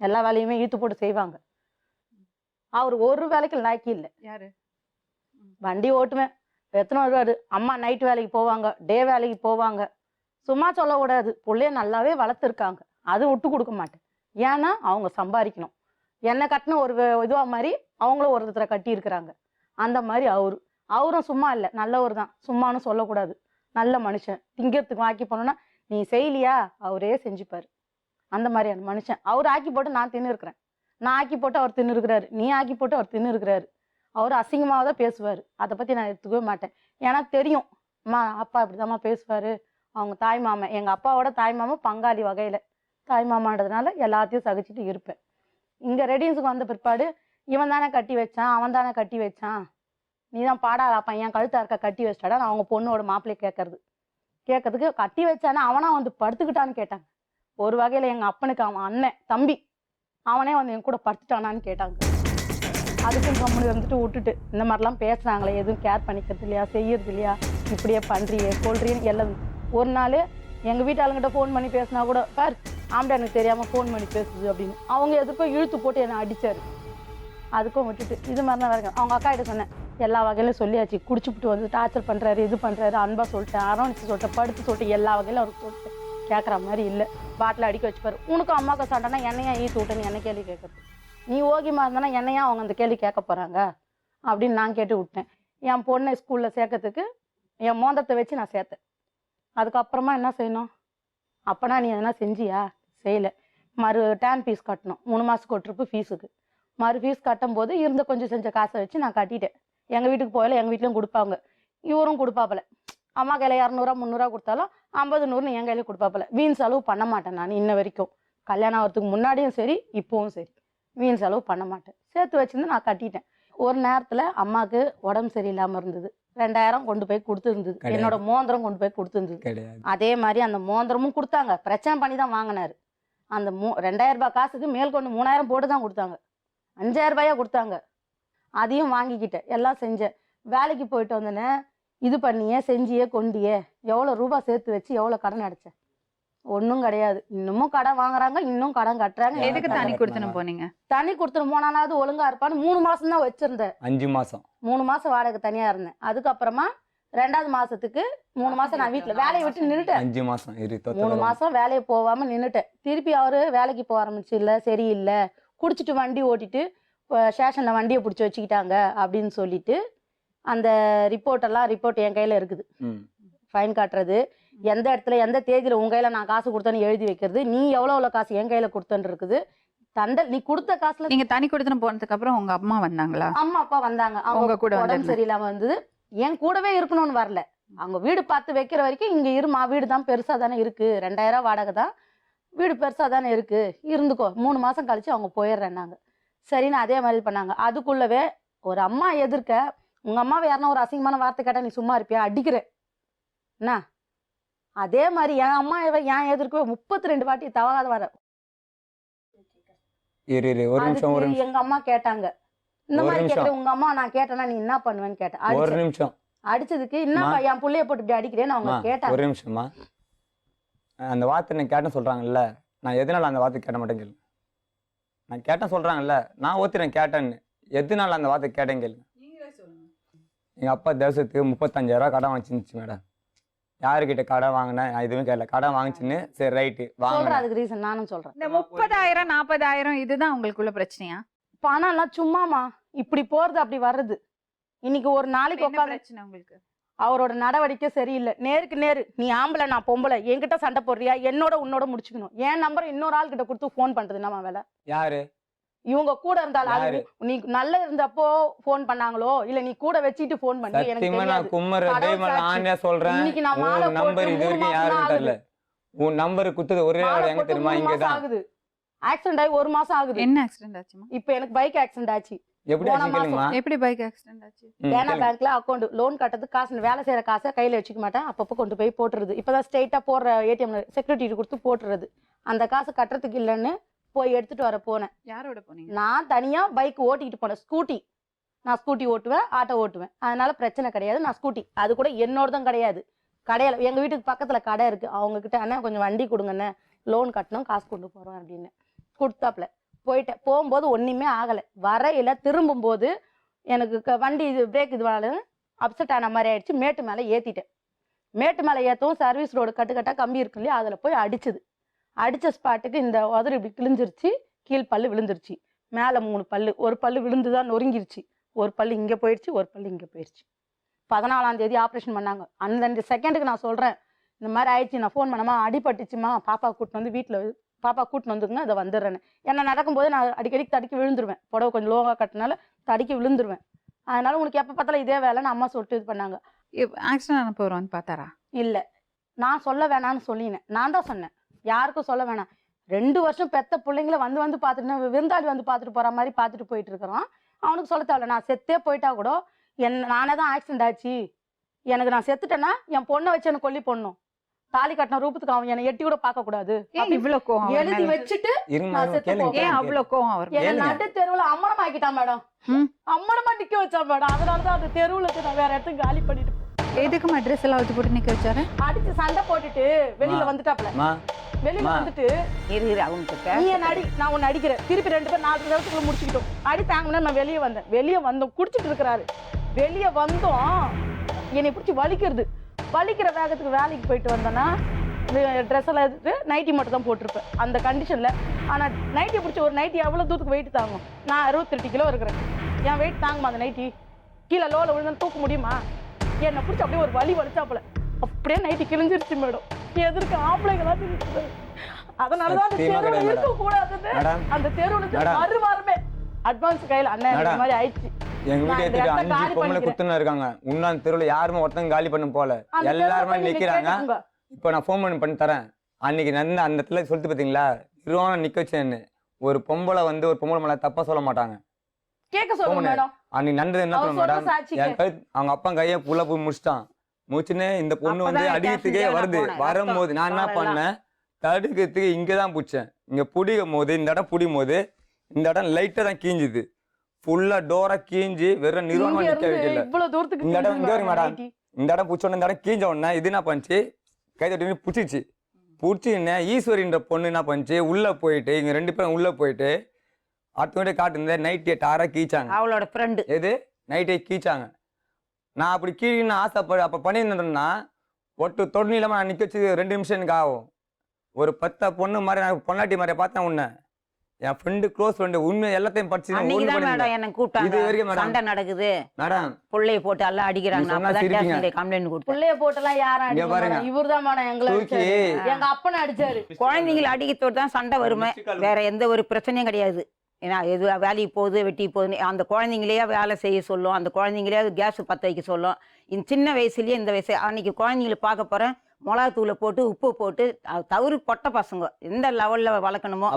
எல்லா வேலையுமே ஈட்டு போட்டு செய்வாங்க. அவர் ஒரு வேலைக்கு லாய்க்கு இல்லை. யாரு? வண்டி ஓட்டுவேன், எத்தனை வருவாரு. அம்மா நைட்டு வேலைக்கு போவாங்க, டே வேலைக்கு போவாங்க. சும்மா சொல்லக்கூடாது, பிள்ளைய நல்லாவே வளர்த்துருக்காங்க, அது விட்டு கொடுக்க மாட்டேன். ஏன்னா அவங்க சம்பாதிக்கணும். என்னை கட்டின ஒரு இதுவாக மாதிரி அவங்களும் ஒருத்தரை கட்டி இருக்கிறாங்க. அந்த மாதிரி அவரும் சும்மா இல்லை, நல்லவர் தான், சும்மானு சொல்லக்கூடாது, நல்ல மனுஷன். திங்கிறதுக்கு ஆக்கி போனோன்னா நீ செய்யலையா அவரே செஞ்சுப்பார். அந்த மாதிரியான மனுஷன். அவர் ஆக்கி போட்டு நான் தின்னு இருக்கிறேன், நான் ஆக்கி போட்டு அவர் தின்னு இருக்கிறாரு, நீ ஆக்கி போட்டு அவர் தின்னு இருக்கிறாரு. அவர் அசிங்கமாக தான் பேசுவார், அதை பற்றி நான் எடுத்துக்கவே மாட்டேன். ஏன்னா தெரியும், அம்மா அப்பா இப்படிதாம்மா பேசுவார். அவங்க தாய் மாமன், எங்கள் அப்பாவோட தாய் மாமன் பங்காளி வகையில் தாய் மாமான்றதுனால எல்லாத்தையும் சகிச்சுட்டு இருப்பேன். இங்கே ரெடியன்ஸுக்கு வந்த பிற்பாடு இவன் தானே கட்டி வச்சான், அவன் தானே கட்டி வச்சான், நீ தான் பாடாத பையன் கழுத்தா இருக்க கட்டி வச்சிட்டாடா. அவங்க பொண்ணோட மாப்பிள்ளையை கேட்கறதுக்கு கட்டி வச்சானே அவனா வந்து படுத்துக்கிட்டான்னு கேட்டாங்க. ஒரு வகையில் எங்கள் அப்பனுக்கு அவன் அண்ணன் தம்பி அவனே வந்து என் கூட படுத்துட்டானான்னு கேட்டாங்க. அதுக்கும் கம்முனி வந்துட்டு விட்டுட்டு, இந்த மாதிரிலாம் பேசுகிறாங்களே, எதுவும் கேர் பண்ணிக்கிறது இல்லையா, செய்யறது இல்லையா, இப்படியே பண்ணுறியே சொல்கிறீன்னு எல்லாம். ஒரு நாள் எங்கள் வீட்டாளுங்கிட்ட ஃபோன் பண்ணி பேசினா கூட, பார் ஆம்பளை எனக்கு தெரியாமல் ஃபோன் பண்ணி பேசுது அப்படின்னு அவங்க எதுக்கும் இழுத்து போட்டு என்னை அடித்தார். அதுக்கும் விட்டுட்டு இது மாதிரி தான் வரங்க. அவங்க அக்கா கிட்ட சொன்னேன், எல்லா வகையிலும் சொல்லியாச்சு, குடிச்சுப்பிட்டு வந்து டார்ச்சர் பண்ணுறாரு, இது பண்ணுறாரு, அன்பாக சொல்லிட்டேன், அரவணைச்சு சொல்லிட்டேன், படுத்து சொல்லிட்டு எல்லா வகையிலும் அவருக்கு சொல்லிட்டேன். கேட்குற மாதிரி இல்லை, பாட்டில் அடிக்க வச்சுப்பாரு. உனக்கும் அம்மாவுக்கு சண்டைனா என்னையா ஈத்து விட்டேன்னு என்ன கேள்வி கேட்குறது, நீ ஓகியமாக இருந்தானா என்னையா அவங்க அந்த கேள்வி கேட்க போகிறாங்க அப்படின்னு நான் கேட்டு விட்டேன். என் பொண்ணை ஸ்கூலில் சேர்க்கறதுக்கு என் மோந்தத்தை வச்சு நான் சேர்த்தேன். அதுக்கப்புறமா என்ன செய்யணும், அப்போனா நீ எதனா செஞ்சியா, செய்யலை. டேர்ம் ஃபீஸ் கட்டணும், 3 மாதத்துக்கு ஒரு ட்ரிப்பு ஃபீஸுக்கு. ஃபீஸ் கட்டும் போது இருந்த கொஞ்சம் செஞ்ச காசை வச்சு நான் கட்டிட்டேன். எங்கள் வீட்டுக்கு போகல, எங்கள் வீட்லையும் கொடுப்பாங்க, இவரும் கொடுப்பாப்பல. அம்மா கையில் 200 300 கொடுத்தாலும் 50 100 என் கையில் கொடுப்பாப்பல. வீண் செலவு பண்ண மாட்டேன் நான் இன்ன வரைக்கும். கல்யாணம் ஆகிறதுக்கு முன்னாடியும் சரி இப்போவும் சரி வீண் செலவு பண்ண மாட்டேன். சேர்த்து வச்சுருந்து நான் கட்டிட்டேன். ஒரு நேரத்தில் அம்மாவுக்கு உடம்பு சரியில்லாமல் இருந்தது, 2000 கொண்டு போய் கொடுத்துருந்தது. என்னோட மோந்திரம் கொண்டு போய் கொடுத்துருந்தது. அதே மாதிரி அந்த மோந்திரமும் கொடுத்தாங்க, பிரச்சனை பண்ணி தான் வாங்கினாரு. அந்த 2000 ரூபாய் காசுக்கு மேல் கொண்டு 3000 போட்டு தான் கொடுத்தாங்க, 5000 ரூபாயா கொடுத்தாங்க. அதையும் வாங்கிக்கிட்டேன், எல்லாம் செஞ்சேன். வேலைக்கு போயிட்டு வந்தேனே, இது பண்ணியே செஞ்சியே கொண்டியே எவ்வளோ ரூபாய் சேர்த்து வச்சு எவ்வளோ கடன் அடைச்சேன்? ஒன்றும் கிடையாது. இன்னமும் கடன் வாங்குறாங்க, இன்னும் கடன் கட்டுறாங்க. எதுக்கு தனி கொடுத்துன்னு போனீங்க? தனி கொடுத்துட்டு போனாலாவது ஒழுங்கா இருப்பான்னு 3 மாசம் தான் வச்சிருந்தேன். 5 மாசம் 3 மாசம் வாடகை தனியா இருந்தேன். அதுக்கப்புறமா 2வது மாசத்துக்கு 3 மாசம் நான் வீட்டுல வேலையை விட்டு நின்றுட்டேன். 5 மாசம் 3 மாசம் வேலையை போகாம நின்றுட்டேன். திருப்பி அவரு வேலைக்கு போக ஆரம்பிச்சு, இல்லை சரியில்லை, குடிச்சிட்டு வண்டி ஓட்டிட்டு ஸ்டேஷனில் வண்டியை பிடிச்சி வச்சுக்கிட்டாங்க அப்படின்னு சொல்லிட்டு அந்த ரிப்போர்ட் என் கையில் இருக்குது. ஃபைன் காட்டுறது, எந்த இடத்துல எந்த தேதியில் உங்கள் கையில் நான் காசு கொடுத்தேன்னு எழுதி வைக்கிறது, நீ எவ்வளோ காசு என் கையில் கொடுத்தேன்னு இருக்குது. நீ கொடுத்த காசுல நீங்க தனி கொடுத்துன்னு போனதுக்கு அப்புறம் உங்க அம்மா வந்தாங்களா? அம்மா அப்பா வந்தாங்க. அவங்க கூட உடம்பு சரியில்லாம வந்தது. என் கூடவே இருக்கணும்னு வரல, அவங்க வீடு பார்த்து வைக்கிற வரைக்கும் இங்கே இருமா, வீடு தான் பெருசாக தானே இருக்கு, 2000 வாடகை தான், வீடு பெருசாக தானே இருக்கு, இருந்துக்கோ. 3 மாசம் கழிச்சு அவங்க போயிடுறேன்னாங்க. சரின்னு அதே மாதிரி பண்ணாங்க. அதுக்குள்ளவே ஒரு அம்மா எதிர்க்க, உங்க அம்மாவை யாருன்னா ஒரு அசிங்கமான வார்த்தை கேட்டா நீ சும்மா இருப்பியா, அடிக்கிறேன் என்ன? அதே மாதிரி என் அம்மா என் எதிர்க்கவே 32 வாட்டி தவறாத வர. ஒரு நிமிஷம் எங்க அம்மா கேட்டாங்க, இந்த ஒரு மாதிரி நிமிஷம். கேக்குற உங்க அம்மா நான் கேட்டேன்னா நீ என்ன பண்ணுவேன்னு கேட்டேன். ஒரு நிமிஷம் அடிச்சதுக்கு என்னப்பா என் புள்ளைய போட்டு இப்படி அடிக்கிறேன்னு அவங்க கேட்டாங்க. ஒரு நிமிஷமா, அந்த வார்த்தை நான் கேட்டேன்னு சொல்றாங்கல்ல, நான் எதனால அந்த வார்த்தை கேட்ட மாட்டேன் கேளு. நான் கேட்டேன் சொல்றாங்கல்ல, நான் ஒத்துறேன் கேட்டேன்னு. எதனால அந்த வார்த்தை கேட்டேன் கேளு. எங்க அப்பா தேவசத்துக்கு 35,000 ரூபா கடன் வாங்கிச்சிருந்துச்சு மேடம். யாருக்கிட்ட கடன் வாங்கினேன் நான் எதுவுமே கேட்கல. கடன் வாங்கிச்சுன்னு சரி ரைட்டு சொல்றேன். வாங்க. அதுக்கு ரீசன் நானும் சொல்றேன். இந்த 30,000 40,000 இதுதான் உங்களுக்குள்ள பிரச்சனையா? பணம் எல்லாம் சும்மாமா இப்படி போறது அப்படி வர்றது. இன்னைக்கு ஒரு நாளைக்கு என்ன உட்காந்து பிரச்சனை உங்களுக்கு? அவரோட நடவடிக்கை சரியில்லை. நேருக்கு நேரு நீ ஆம்பளை நான் பொம்பளை என்கிட்ட சண்டை போடுறியா, என்னோட உன்னோட முடிச்சுக்கணும். என் நம்பர் இன்னொரு ஆள் கிட்ட கொடுத்து போன் பண்றது நம்ம வேலை. யாரு இவங்க கூட இருந்தாலும் யாரு? நீ நல்ல இருந்தப்போ போன் பண்ணாங்களோ இல்ல நீ கூட வச்சுட்டு போன் பண்ணி எனக்கு சத்தியமா நான் தெரியாது. கும்மர கடவுள் தெய்வம் சாட்சி. ஆண்டியா சொல்றேன். இன்னைக்கு நான் மாலை உன் நம்பர் போட்டு இது 3 வரைக்கும் மாசம் யாருக்கும் ஆகுது. தெரியல. உன் நம்பர் குத்துது ஒரே மாலை ஆள் எங்க போட்டு தெரியுமா? 3 மாசம் இங்கதான். ஆகுது. ஆக்சிடென்ட் ஆகி 1 மாசம் ஆகுது. என்ன ஆக்சிடென்ட் ஆச்சுமா? இப்ப எனக்கு பைக் ஆக்சிடென்ட் ஆச்சு. எப்படி போன ஆச்சு கேளுங்கம்மா. எப்படி பைக் ஆக்சிடென்ட் ஆச்சு? தேனா பேங்க்ல அக்கௌண்ட் லோன் கட்டதுக்கு காசு வேலை செய்யற காசை கையில வச்சுக்க மாட்டேன். அப்பப்போ கொண்டு போய் போட்டுறது. இப்பதான் ஸ்ட்ரெயிட்டா போடுற ஏடிஎம்ல செக்யூரிட்டி கொடுத்து போட்டுறது. அந்த காசு கட்டுறதுக்கு இல்லைன்னு போய் எடுத்துட்டு வர போனேன். யாரோட போனீங்க? நான் தனியா பைக் ஓட்டிட்டு போனேன். ஸ்கூட்டி. நான் ஸ்கூட்டி ஓட்டுவேன், ஆட்டோ ஓட்டுவேன். அதனால பிரச்சனை கிடையாது. நான் ஸ்கூட்டி அது கூட என்னோடதும் கிடையாது. கடையில எங்க வீட்டுக்கு பக்கத்துல கடை இருக்கு. அவங்க கிட்ட அண்ணா கொஞ்சம் வண்டி கொடுங்கண்ணே, லோன் கட்டணும், காசு கொண்டு போறோம் அப்படின்னு கொடுத்தாப்புல போயிட்டேன். போகும்போது ஒண்ணுமே ஆகல. வரையில திரும்பும் போது எனக்கு வண்டி இது பிரேக் இது அப்செட் ஆன மாதிரி ஆயிடுச்சு. மேட்டு மேல ஏத்திட்டேன். மேட்டு மேல ஏற்றவும் சர்வீஸ் ரோடு கட்டுக்கட்டா கம்பி இருக்கு இல்லையா, அதுல போய் அடிச்சுது. அடிச்ச ஸ்பாட்டுக்கு இந்த உதறு இப்படி கிழிஞ்சிருச்சு. கீழ் பல்லு விழுந்துருச்சு. மேல 3 பல்லு. ஒரு பல்லு விழுந்துதான் நொறுங்கிருச்சு. ஒரு பல்லு இங்க போயிடுச்சு, ஒரு பல்லு இங்க போயிடுச்சு. 14ஆம் தேதி ஆப்ரேஷன் பண்ணாங்க. அந்த செகண்டுக்கு நான் சொல்றேன் இந்த மாதிரி ஆயிடுச்சு. நான் ஃபோன் பண்ணமா அடிபட்டுச்சுமா, பாப்பா கூட்டின்னு வந்து வீட்டுல பாப்பா கூட்டின்னு வந்துருங்க, அதை வந்துடுறேன்னு. ஏன்னா நடக்கும்போது நான் அடிக்கடி தடுக்கி விழுந்துருவேன். புடவை கொஞ்சம் லோவாக கட்டினால தடுக்கி விழுந்துருவேன். அதனால உனக்கு எப்போ பார்த்தாலும் இதே வேலைன்னு அம்மா சொல்லிட்டு இது பண்ணாங்க. ஆக்சிடென்ட் ஆன போறோம் வந்து பார்த்தாரா? இல்லை, நான் சொல்ல வேணான்னு சொல்லினேன். நான் தான் சொன்னேன் யாருக்கும் சொல்ல வேணாம். 2 வருஷம் பெத்த பிள்ளைங்கள வந்து பார்த்துட்டு விருந்தாளி வந்து பார்த்துட்டு போற மாதிரி பார்த்துட்டு போயிட்டு இருக்கிறான். அவனுக்கு சொல்ல தேவையில்ல. நான் செத்தே போயிட்டா கூட நானே தான் ஆக்சிடென்ட் ஆச்சு, எனக்கு நான் செத்துட்டேன்னா என் பொண்ணை வச்சு எனக்கு கொல்லி போடணும். தாலி கட்டின ரூபத்துக்கு அவன் என்னை எட்டி கூட பார்க்க கூடாது. இவ்வளவு கோவம் எழுதி வச்சுட்டு நான் செத்து போவேன். ஏன் அவ்வளவு கோவம் அவர்? என்ன நடு தெருவுல அம்மனம் ஆக்கிட்டான் மேடம். அம்மனமா நிக்க வச்சான் மேடம். அதனாலதான் அந்த தெருவுல நான் வேற இடத்துக்கு காலி பண்ணிட்டு எதுக்கு ட்ரெஸ் எல்லாம் வச்சு போட்டு நிக்க வச்சாரு? அடிச்சு சண்டை போட்டுட்டு வெளியில வந்துட்டாப்ல. வெளியில வந்துட்டு அவங்க நீ என்ன அடி, நான் உன்னை அடிக்கிறேன். திருப்பி 2 பேர் 4 நிமிஷத்துக்குள்ள முடிச்சுக்கிட்டோம். அடி தாங்கன்னா நான் வெளியே வந்தேன். வெளியே வந்தோம் குடிச்சிட்டு இருக்கிறாரு. வெளியே வந்தோம் என்னை பிடிச்சி வலிக்கிறது. வலிக்கிற வேகத்துக்கு வேலைக்கு போயிட்டு வந்தேன்னா ட்ரெஸ் எல்லாம் எடுத்து நைட்டி மட்டும் தான் போட்டிருப்பேன் அந்த கண்டிஷன்ல. ஆனா நைட்டி பிடிச்ச ஒரு நைட்டி எவ்வளவு தூரத்துக்கு வெயிட் தாங்கும்? நான் 68 கிலோ இருக்கிறேன். என் வெயிட் தாங்குமா அந்த நைட்டி? கீழே லோல விழுந்து தூக்க முடியுமா? என்னை பிடிச்சி அப்படியே ஒரு வலி வலிச்சாப்புல அப்படியே நைட்டி கிழிஞ்சிருச்சு மேடம். எதற்கு ஆம்பளைங்களா இருக்குது? அதனாலதான் அந்த தெருவுல இருக்க கூடாதுன்னு அந்த தெருவுல மறுவாரமே அட்வான்ஸ் கையில அண்ணன் இந்த மாதிரி ஆயிடுச்சு. எங்க வீட்டு எடுத்துட்டு 5 பொம்பளை குத்துன்னு இருக்காங்க. உன்னான் தெருவுல யாருமே ஒருத்தங்க காலி பண்ண போல, எல்லாருமே நிக்கிறாங்க. இப்ப நான் ஃபோன் பண்ணி தரேன். அன்னைக்கு நடந்த அந்த இடத்துல சொல்லிட்டு பாத்தீங்களா, நிறுவனம் நிக்க வச்சேன்னு. ஒரு பொம்பளை வந்து ஒரு பொம்பளை மேல தப்பா சொல்ல மாட்டாங்க. கேட்க சொல்லுங்க மேடம். அன்னைக்கு நடந்தது என்ன சொல்ல மேடம், என் கை அவங்க அப்பா கையை புள்ள போய் முடிச்சிட்டான். முடிச்சுன்னு இந்த பொண்ணு வந்து அடிக்கிறதுக்கே வருது. வரும்போது நான் என்ன பண்ணேன், தடுக்கிறதுக்கு இங்கதான் பிடிச்சேன். இங்க பிடிக்கும் போது இந்த இடம் பிடிக்கும் போது இந்த இடம் லைட்டா தான் கீஞ்சுது. ஃபுல்லா டோரா கீஞ்சி வெறும் நிறுவனம் நிக்க வைக்கல. இந்த இடம் இங்க வரும் மேடம். இந்த இடம் பிடிச்சோடனே இந்த இடம் கீஞ்ச உடனே இது என்ன பண்ணுச்சு, கை தட்டி பிடிச்சிச்சு. பிடிச்சின்னு ஈஸ்வரின்ற பொண்ணு என்ன பண்ணுச்சு, உள்ள போயிட்டு இங்க 2 பேரும் உள்ள போயிட்டு அடுத்த காட்டு நைட்டே டாரா கீச்சாங்க. அவளோட ஃப்ரெண்டு எது நைட்டே கீச்சாங்க. நான் அப்படி கீழின்னு ஆசைப்படு அப்ப பண்ணியிருந்தேன்னா ஒட்டு தொடு இல்லாம நான் நிக்க வச்சு 2 நிமிஷம் எனக்கு ஆகும். ஒரு 10 பொண்ணு மாதிரி நான் பொன்னாட்டி மாதிரி பார்த்தேன். உன்னை என் ஃப்ரெண்டு க்ளோஸ் ஃப்ரெண்டு உண்மை எல்லாத்தையும் படிச்சு எனக்கு கூப்பிட்டாங்க. சண்டை நடக்குது மேடம், புள்ளைய போட்டு எல்லாம் அடிக்கிறாங்க. கம்ப்ளைண்ட் கொடுத்து புள்ளைய போட்டுலாம் யாரும் அடிக்கிறாங்க? இவர்தான் மேடம் எங்களை எங்க அப்பனை அடிச்சாரு. குழந்தைங்களை அடிக்கிறதோடு தான் சண்டை வருமே, வேற எந்த ஒரு பிரச்சனையும் கிடையாது. ஏன்னா எது வேலைக்கு போகுது வெட்டி போகுதுன்னு அந்த குழந்தைங்களையே வேலை செய்ய சொல்லும். அந்த குழந்தைங்களையே கேஸ் பற்ற வைக்க சொல்லும். இந்த சின்ன வயசுலயே இந்த வயசு அன்னைக்கு குழந்தைங்களை பார்க்க போறேன், மிளகாத்தூளை போட்டு உப்பு போட்டு தவறு பொட்ட பசங்க எந்த லெவல்ல வளர்க்கணுமோ.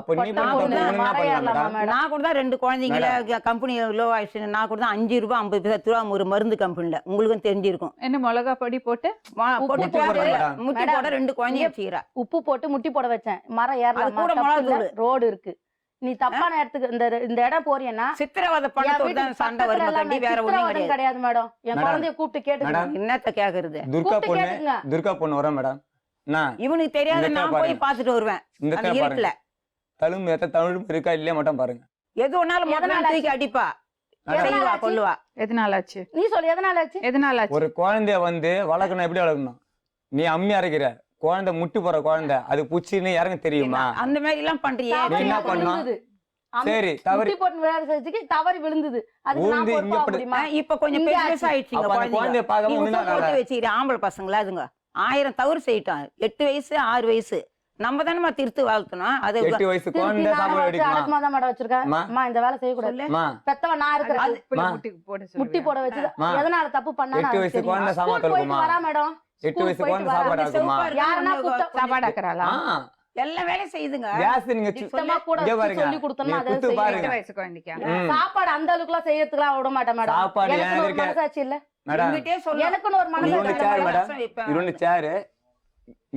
நான் கூட தான் 2 குழந்தைங்கள கம்பெனி லோ ஆயிடுச்சு. நான் கூட தான் 5 ரூபாய் 50 பைசா திருவாமூர் மருந்து கம்பெனில. உங்களுக்கும் தெரிஞ்சிருக்கும். என்ன மிளகா பொடி போட்டு முட்டி போட 2 குழந்தைங்க வச்சுக்கிறா. உப்பு போட்டு முட்டி போட வச்சேன். மரம் ஏறல கூட மிளகாத்தூள் ரோடு இருக்கு. நீ தப்பான இடத்துக்கு இந்த இடம் போறியன்னா சித்திரவதை என் பண்ணத்தோட வீட்டுக்கு தான் சண்டை பக்கத்துல வருமா எல்லாம் கண்டி, வேற ஒண்ணும் சித்திரவதை கிடையாது. கிடையாது மேடம். என் மேடம். குழந்தைய கூப்பிட்டு கேட்டுக்கங்க. மேடம். என்னத்த கேக்குறது? துர்கா கூப்பிட்டு பொண்ணு கேட்டுக்கங்க. துர்கா பொண்ணு வரேன் மேடம். நான் இவனுக்கு தெரியாது, இந்த நான் பாருங்க. போய் பார்த்துட்டு வருவேன் இந்த அந்த பாருங்க இருட்டுல. தழும்பு எத்த தழும்பு இருக்கா இல்லையா மட்டும் பாருங்க. எது ஒன்னாலும் எதனால முதல்ல தூக்கி அடிப்பா, மேடம். செய்வா, ஆச்சு? கொல்லுவா. எதனால ஆச்சு? நீ சொல்லு எதனால ஆச்சு? எதனால ஆச்சு? ஒரு குழந்தைய வந்து வளர்க்கணும் எப்படி வளர்க்கணும்? நீ அம்மி அரைக்கிற குழந்தை, முட்டி போற குழந்தை, அது புச்சின்னு இறங்க தெரியுமா? அந்த மாதிரி எல்லாம் பண்றியே. நீ என்ன பண்ணா? விழுந்தது. சரி தவறி முட்டி போட்டு விளையாட செஞ்சுக்கு தவறி விழுந்தது. அதுக்கு நான் ஊந்து இங்க பொறுப்பா படு- முடியுமா? இப்ப கொஞ்சம் இங்க பெருசா ஆச்சு. ஆயிடுச்சுங்க அப்ப அந்த குழந்தைங்க. குழந்தைய பார்க்காம நீ ஒண்ணும் உப்பு போட்டு ஆகாது. வச்சுக்கிற ஆம்பளை பசங்களா அதுங்க 1000 தவறு செய்யிட்டான். 8 வயசு 6 வயசு நம்ம தானே திருத்து வளர்த்தணும். அது 8 வயசு திருப்பி குழந்தை நானே சாப்பாடு வச்சு அடிக்குமா? அடக்கமா தான் மேடம் வச்சிருக்கேன். அம்மா. அம்மா இந்த வேலை செய்யக்கூடாது. சொல்லு. அம்மா, பெத்தவன் நான் இருக்கிறேன். இப்படி மா. முட்டி போட முட்டி சொல்லுவியா? போட வச்சு மா. எதனால தப்பு பண்ணா 8 வயசு குழந்தை சாமான் போயிட்டு கழுவுமா? வரா மேடம். 8 வயசு போயிட்டு குழந்தை வரா. சாப்பாடு அந்த ஆகுமா? சிவப்பா யாருன்னா இருக்கிற குத்த- சாப்பாடு ஆக்குறாளா? எல்லா வேலையும் செய்யுதுங்க. கேஸ் நீங்க சுத்தமா கூட இங்க வச்சு பாருங்க. சொல்லி கொடுத்தோம்னா நீங்க அதை குத்து செய்ய பாருங்க. 8 வயசு குழந்தைக்கா? ம். சாப்பாடு அந்த அளவுக்கு எல்லாம் செய்யறதுக்குலாம் விட மாட்டேன் மேடம். சாப்பாடு எனக்கு ஏன் ஒரு இருக்க? மனசாட்சி இல்ல. மேடம் இவங்கிட்டே சொல்லு. எனக்குன்னு ஒரு இது மனசாட்சி ஒண்ணு இல்ல சேர் மேடம். மேடம். இது ஒண்ணு சேரு,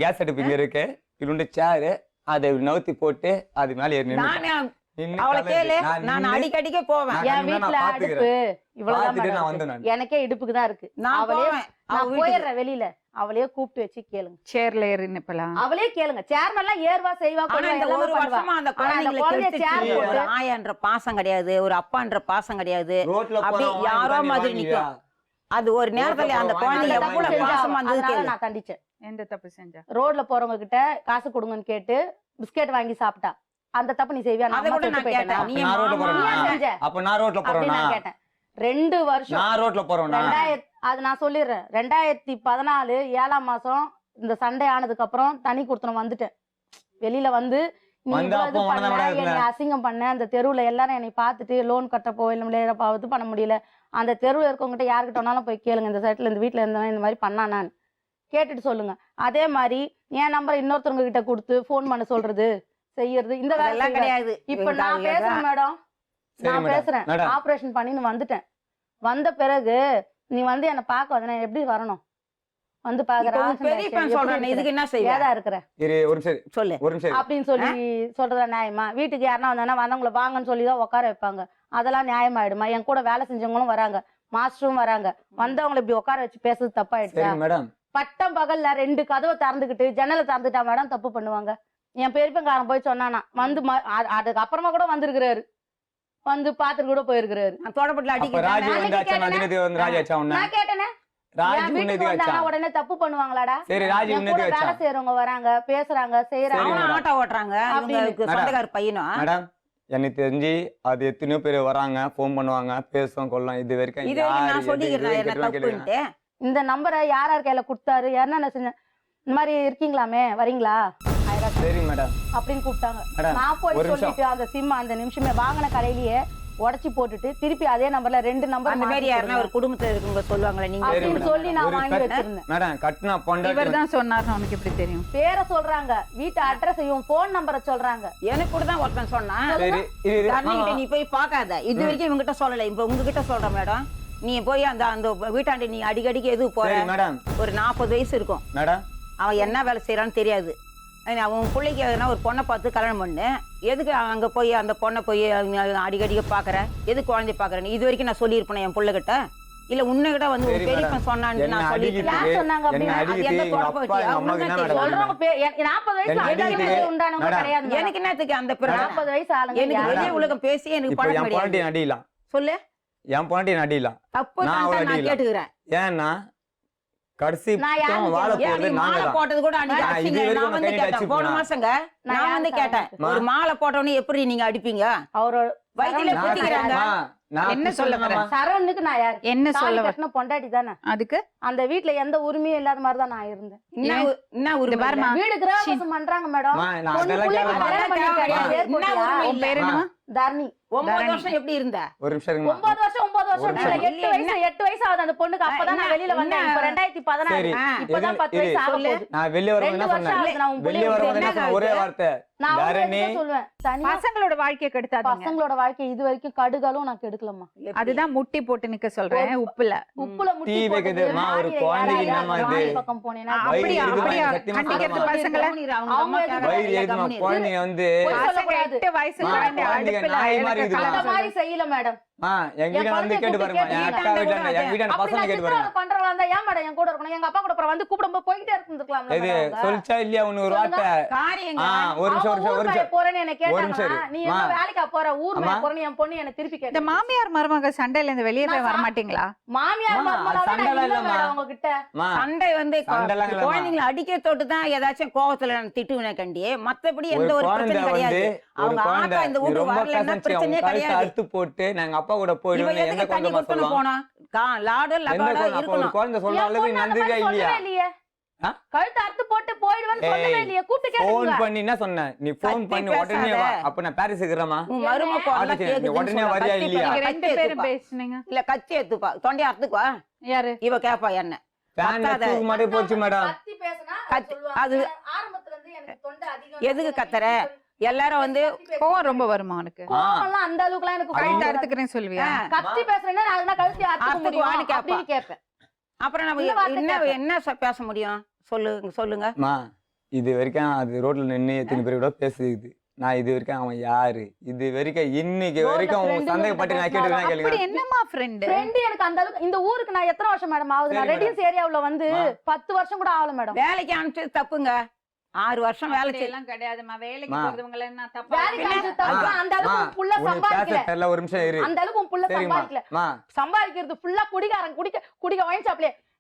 கேஸ் அடுப்பு இங்க இருக்கு. இது ஒண்ணு சேரு, அதை நவுத்தி போட்டு அது மேல ஏறி நின்னு. நானே நின்னு அவளை கலந்து. கேளு, நான் நான் நின்னு அடிக்கடிக்க போவேன். நான் என் கண்ணா வீட்டுல நான் அடுப்பு பாத்துக்கிறேன். இவ்வளவுதான் பாத்துட்டு நான் மேடம் வந்தேன் இருக்கு. நான். எனக்கே இடுப்புக்கு தான் இருக்கு. நான் அவளே போவேன். அவ நான் வீட்டுக்கு. போயிடுறேன் வெளியில. அவளையே கூப்பிட்டு வச்சு கேளுங்க. சேர்ல ஏறி நிப்பலாம். அவளே கேளுங்க. சேர்மன் எல்லாம் ஏர்வா செய்வா ஆனா கொள்வா இந்த எல்லாமே ஒரு பண்ணுவா. வருஷமா அந்த ஆனா அந்த குழந்தைங்களை குழந்தைய கெடுத்துச்சு. சேர் ஒரு போட்டு ஆயான்ற பாசம் கிடையாது, ஒரு அப்பான்ற பாசம் கிடையாது. ரோட்ல அப்படி போறவன் யாரோ வாங்கி மாதிரி வாங்கியா? நிக்கும். அது ஒரு நேரத்துல அந்த ரோட்ல குழந்தைங்க போறவன் எவ்வளவு வாங்கி பாசமா இருந்தது அதனால கேளு. நான் தண்டிச்சேன். எந்த தப்பு செஞ்சா? ரோட்ல போறவங்க கிட்ட காசு கொடுங்கன்னு கேட்டு பிஸ்கெட் வாங்கி சாப்பிட்டா. அந்த தப்பு நீ செய்வியா? அதை கூட நான் கேட்டேன். அப்ப நான் ரோட்ல நீ போறேனா? ஏன் செஞ்ச? அப்ப நான் ரோட்ல அப்படி போறேனா? நான் கேட்டேன். 2 வருஷம் நான் ரோட்ல போறேனா? 2000 அது நான் சொல்லிடுறேன். 2014 7ஆம் மாசம் இந்த சண்டை ஆனதுக்கு அப்புறம் தனி கொடுத்தனம் வந்துட்டேன். வெளியில வந்து நீ வந்து இவ்வளவு அப்போ இது உனக்கு பண்ண, என்ன என்னை அசிங்கம் பண்ண, அந்த தெருவுல எல்லாரும் என்னை பார்த்துட்டு லோன் கட்ட போயில இது பண்ண முடியல. அந்த தெருவுல இருக்கவங்ககிட்ட யாருக்கிட்ட வேணாலும் போய் கேளுங்க. இந்த சைட்ல இந்த வீட்டுல இருந்தவன் இந்த மாதிரி பண்ணா நான் கேட்டுட்டு சொல்லுங்க. அதே மாதிரி என் நம்பர் இன்னொருத்தவங்க கிட்ட கொடுத்து ஃபோன் பண்ண சொல்றது செய்யறது இந்த வேலை அதெல்லாம் கிடையாது. கிடையாது. இப்ப நான் பேசுறேன் மேடம். சரி நான் மேடம். பேசுறேன். மேடம். ஆபரேஷன் பண்ணின்னு வந்துட்டேன். வந்த பிறகு நீ வந்து என்ன பார்க்க வந்தா நான் எப்படி வரணும்? வந்து இப்ப உன் பாக்குறேன் பெரியப்பன் சொல்றானே, இதுக்கு என்ன செய்வ? ஏதா இருக்கிற இரு ஒரு நிமிஷம் சொல்லு. ஒரு நிமிஷம் இரு. அப்படின்னு சொல்லி சொல்றதா நியாயமா? வீட்டுக்கு யாருன்னா வந்தாங்கன்னா வந்தவங்களை வாங்கன்னு சொல்லி தான் உட்கார வைப்பாங்க. அதெல்லாம் நியாயமாயிடுமா? என் கூட வேலை செஞ்சவங்களும் வராங்க, மாஸ்டரும் வராங்க. வந்தவங்களை இப்படி உட்கார வச்சு பேசுறது தப்பாயிடுச்சா? சரி மேடம். பட்டம் பகல்ல 2 கதவை திறந்துக்கிட்டு ஜன்னலை திறந்துட்டா மேடம் தப்பு பண்ணுவாங்க. என் பெரியப்பங்காரன் போய் சொன்னானா வந்து அதுக்கு அப்புறமா கூட வந்திருக்கிறாரு. வந்து பாத்துட்டு கூட போயிருக்கிறாரு. நான் தோட்டப்பட்டுல அப்ப ராஜி அடிக்கிறேன். வந்து ஆச்சா நதினதி வந்து ராஜி ஆச்சா உன்ன? நான் கேட்டேனே, ராஜி என் உன்ன வீட்டுக்கு இது ஆச்சா? வந்தாங்கன்னா உடனே தப்பு பண்ணுவாங்களாடா? சரி ராஜி என் உன்ன கூட இது ஆச்சா? வேலை செய்யறவங்க வராங்க, பேசுறாங்க, செய்யறாங்க. சரி, அவனும் மேடம். ஆட்டோ ஓட்டுறாங்க. இவங்களுக்கு மேடம். சொந்தக்கார பையனும். மேடம் எனக்கு தெரிஞ்சு அது எத்தனையோ பேர் வராங்க, ஃபோன் பண்ணுவாங்க, பேசுவோம் கொள்ளலாம். இது வரைக்கும் இது வரைக்கும் நான் சொல்லிக்கிறேன் என்ன தப்புன்ட்டு. இந்த நம்பரை யார் யார் கையில கொடுத்தாரு, என்ன செஞ்ச இந்த மாதிரி இருக்கீங்களாமே வரீங்களா 1000 சரி மேடம். அப்படின்னு கூப்பிட்டாங்க. மேடம், நான் போய் ஒரு நிமிஷம். சொல்லிட்டு அந்த சிம் அந்த நிமிஷமே வாங்கின கடையிலேயே உடைச்சு போட்டுட்டு திருப்பி அதே நம்பர்ல 2 நம்பர் அந்த மாதிரி யாருன்னா ஒரு குடும்பத்துல இருக்கவங்க சொல்லுவாங்களே, நீங்க சரி, அப்படின்னு மேடம். சொல்லி நான் ஒரு வாங்கி வச்சிருந்தேன். மேடம் கட்டினா பொண்டாட்டி இவர்தான் சொன்னார்னு உனக்கு எப்படி தெரியும்? பேரை சொல்றாங்க, வீட்டு அட்ரஸையும் போன் நம்பரை சொல்றாங்க. எனக்கு கூட தான் ஒருத்தன் சொன்னான். சரி இது தண்ணிக்கிட்ட நீ போய் பார்க்காத, இது வரைக்கும் இவங்கிட்ட சொல்லல. இப்ப உங்ககிட்ட சொல்றேன் மேடம். நீ போய் அந்த அந்த வீட்டாண்டி நீ அடிக்கடிக்கு எதுவும் போற? சரி மேடம். ஒரு 40 வயசு இருக்கும். மேடம் அவன் என்ன வேலை செய்யறான்னு தெரியாது. அவன் பிள்ளைக்கு எதுனா ஒரு பொண்ணை பார்த்து கல்யாணம் பண்ணு. எதுக்கு அங்க போய் அந்த பொண்ணை போய் அடிக்கடிக்க பாக்குற? எது குழந்தைய பாக்குறேன்னு இது வரைக்கும் நான் சொல்லியிருப்பேன் என் பிள்ளைகிட்ட. இல்ல உன்னைகிட்ட வந்து சரி, ஒரு பெரியப்பன் சொன்னான்னு என்ன நான் சொல்லியிருக்கேன். யார் சொன்னாங்க அடிக்கிட்டு அப்படின்னா? என்ன அடிக்கிட்டு அது எந்த எங்க அப்பா தொடர்பு எங்க அம்மாவுக்கு என்ன வச்சு? மேடம் சொல்றவங்க 40 வயசு என்ன ஆளுங்க அடிக்கிட்டு? உண்டானவங்க மேடம், கிடையாது மேடம். எனக்கு என்னத்துக்கு அந்த பிரச்சனை? 40 வயசு ஆளுங்க எனக்கு யாரு? வெளிய உலகம் பேசி எனக்கு இப்போ பழக்கம் என் பொண்டாட்டி கிடையாது. அடிக்கலாம். சொல்லு. என் பொண்டாட்டி அடிக்கலாம். தப்பு நான் தான் அவளை நான் அடிக்கலாம். கேட்டுக்கிறேன். ஏன்னா கடைசி நான் யாருக்கு வாழ கேட்கிறேன்? ஏன் போறது நீ நாங்க மாலை தான். போட்டது கூட அன்னைக்கு நான் அடிச்சீங்க. இது வரைக்கும் நான் வந்து கையில கேட்டேன். அடிச்சு போன போனா. மாசங்க நான் நான் வந்து யாருக்கு கேட்டேன். மா. ஒரு மாலை போட்டவனே எப்படி நீங்க அடிப்பீங்க? அவரோட வயித்துல நான் குத்திக்கிறாங்க. நான் என்ன சொல்ல வர? சரவணுக்கு நான் யாரு? என்ன தாலி சொல்ல வர? கட்டின பொண்டாட்டி தானே. அதுக்கு அந்த வீட்ல எந்த உரிமையும் இல்லாத மாதிரி தான் நான் இருந்தேன். என்ன இது உரிமை? பாருமா, வீடு கிரகவாசம் பண்றாங்க மேடம். நான் பொண்ணு அதெல்லாம் புள்ளைக்கு கேட்க கல்யாணம் பண்ணி மாட்டேன். கிடையாது. என்ன ஏற்போட்டியா? உரிமை? உன் பேர் என்னமா? தரணி. 9 வருஷம் எப்படி இருந்த? ஒரு நிமிஷம் இருங்கம்மா. 9 வருஷம் 9 வருஷம் ஒரு இல்ல, நிமிஷம். 8 வயசு 8 வயசு ஆகுது போது அந்த பொண்ணுக்கு அப்பதான் நான் வெளியில வந்தேன். இப்ப 2016 சரி, இப்பதான் 10 வயசு ஆக போகுது. நான் வெளியே வரும்போது என்ன 2 வருஷம் சொன்னேன்? ஆகுது நான் உன் வெளியே பிள்ளைய வரும்போது என்ன விட்டு. சொன்னேன்? ஒரே வார்த்தை, நான் அவங்க தாரணி. கிட்ட சொல்லுவேன் தனியா பசங்களோட வாழ்க்கையை கெடுத்தாதீங்க. பசங்களோட வாழ்க்கை இது வரைக்கும் கடுகாலும் நான் கெடுக்கலம்மா. அதுதான் முட்டி போட்டு நிக்க சொல்றேன். உப்புல உப்புல முட்டி தீ வைக்குதுமா, ஒரு குழந்தைக்கு என்னம்மா இது? பக்கம் போனேன்னா வயிறு அப்படியா எதுக்குமா? அப்படியா சத்தியமா கண்டிக்கிறது சொல்றேம்மா. பசங்களை வயிறு எதுக்குமா? குழந்தைங்க வந்து பசங்க 8 வயசு மா, குழந்தை குழந்தைங்க அடுப்புல நாய் மாதிரி எனக்கு இருக்குதுமா. அந்த காசு மாதிரி செய்யல மேடம். எங்க வீட்டுல வந்து கேட்டு பாருமா, என் அக்கா வீட்டுல என் வீட்டான அப்படி பசங்க நான் கேட்டு பாருங்க. சித்திரவதை பண்றவங்களா இருந்தா ஏன் மேடம் என் கூட இருக்கணும்? எங்க அப்பா கூட அப்புறம் வந்து கூப்பிடும்போது போயிட்டே இருந்திருக்கலாம்ல இது மேடம். சொல்லிச்சா இல்லையா உன்னை ஒரு வார்த்தை? ஒரு நிமிஷம் ஒரு நிமிஷம் போறேன்னு என்ன ஒரு நிமிஷம் கேட்டாங்க. இரு. நீ என்ன மா. வேலைக்கா போற? ஊர் மேல அம்மா. போறேன்னு என் பொண்ணு என்ன திருப்பி இந்த கேட்டா. மாமியார் மருமக சண்டையில இருந்து வெளியே போய் நான் வர மாட்டீங்களா? மாமியார் அம்மா, மருமகளாவே நான் சண்டைலாம் இல்ல இல்லம்மா. மேடம் உங்ககிட்ட. மா, சண்டை வந்து சண்டைலாம் இல்லம்மா. குழந்தைங்களை அடிக்க தொட்டு தான் ஏதாச்சும் கோவத்துல நான் திட்டுவேன் கண்டி. மத்தபடி எந்த ஒரு குழந்தை பிரச்சனையும் வந்து கிடையாது. ஒரு அவங்க குழந்தை ஆத்தா இந்த நீ வீட்டுக்கு ரொம்ப வரலன்னா கசந்துச்சு, பிரச்சனையே அவங்க கழுத்தை கிடையாது. அறுத்து போட்டு நாங்க அப்பா கூட இவ போயிடுவோம். எந்த எதுக்கு தண்ணி குழந்தை கொடுத்துன்னு சொல்லுவான்? போனா? லாடு எந்த லகாடா குழந்தை? அப்ப ஒரு இருக்கணும். குழந்தை சொல்ற என் அளவுக்கு பொண்ணு அந்த நன்றிக்கா மாதிரி இல்லையா? சொல்லவே இல்லையே. ஆ? கழுத்து அறுத்து போட்டு போயிடுவேன்னு சொல்லவே ஏய், இல்லையே. கூப்பிட்டு போன் கேளுங்க. பண்ணி என்ன சொன்ன? நீ போன் கத்தி பண்ணி உடனே பேசாத. வா. அப்ப நான் பாரிஸ் இருக்கிறேமா? உன் மருமக குரல்லாம் ஆட்டுக்கு நீ கேக்குதுன்னு உடனே சொல்ல. வரியா கத்தி இல்லையா? நீங்க பேசாத. 2 கத்தி பேரும் எடுத்துப்பா. பேசுனீங்க. இல்ல கத்தி எடுத்துப்பா. தொண்டையை அறுத்துக்குவா. யாரு? இவ கேப்பா என்ன ஃபேன் கத்தாத. தூக்கு மாட்டே போச்சு மேடம். கத்தி பேசினா கத்தி- சொல்லுவாங்க. அது ஆரம்பத்துல இருந்து எனக்கு தொண்டை அதிகம். எதுக்கு கத்துற? எல்லாரும் வந்து கோவம் ரொம்ப வருமா உனக்கு? கோவம்லாம் அந்த அளவுக்குலாம் எனக்கு கழுத்து கோவம் வராது. அறுத்துக்கிறேன்னு சொல்லுவியா? கத்தி பேசுறேன்னா நான் அதுனா கழுத்தி அறுத்துக்க அறுத்துக்குவான்னு முடியும் கேப்பா. அப்படின்னு கேட்பேன். அப்புறம் நம்ம இந்த வார்த்தை என்ன கேப்பேன். என்ன பேச முடியும்? சொல்லுங்க. மா, இது வரைக்கும் அது ரோட்ல நின்று எத்தனை பேர் கூட பேசுது. நான் இது வரைக்கும் அவன் யாரு, இது வரைக்கும் இன்னைக்கு ரோட்ல வரைக்கும் உங்க friend சந்தேகப்பட்டு நான் கிட்ட கேட்டுதான் அப்படி கேளுங்க. என்னமா ஃப்ரெண்ட்? ஃப்ரெண்ட் எனக்கு அந்த அளவுக்கு இந்த ஊருக்கு நான் எத்தனை வருஷம் மேடம் ஆகுது? நான் சரி ரெடின்ஸ் ஏரியாவுல வந்து மா. 10 வருஷம் கூட ஆகல மேடம். வேலைக்கு அனுப்பிச்சது தப்புங்க. 6 வருஷம் வேலை செய்ய எல்லாம் கிடையாதுமா. வேலைக்கு மா. போறவங்க என்ன தப்பா? வேலைக்கு பின்ன- அனுப்பிச்சது தப்பு. அந்த அளவுக்கு மா, உன் புள்ள உனக்கு பேச சம்பாதிக்கல. தெரியல, ஒரு நிமிஷம் இரு. அந்த அளவுக்கு உன் புள்ள சரிம்மா. சம்பாதிக்கல. மா, சம்பாதிக்கிறது ஃபுல்லா குடிகாரன். குடிக்க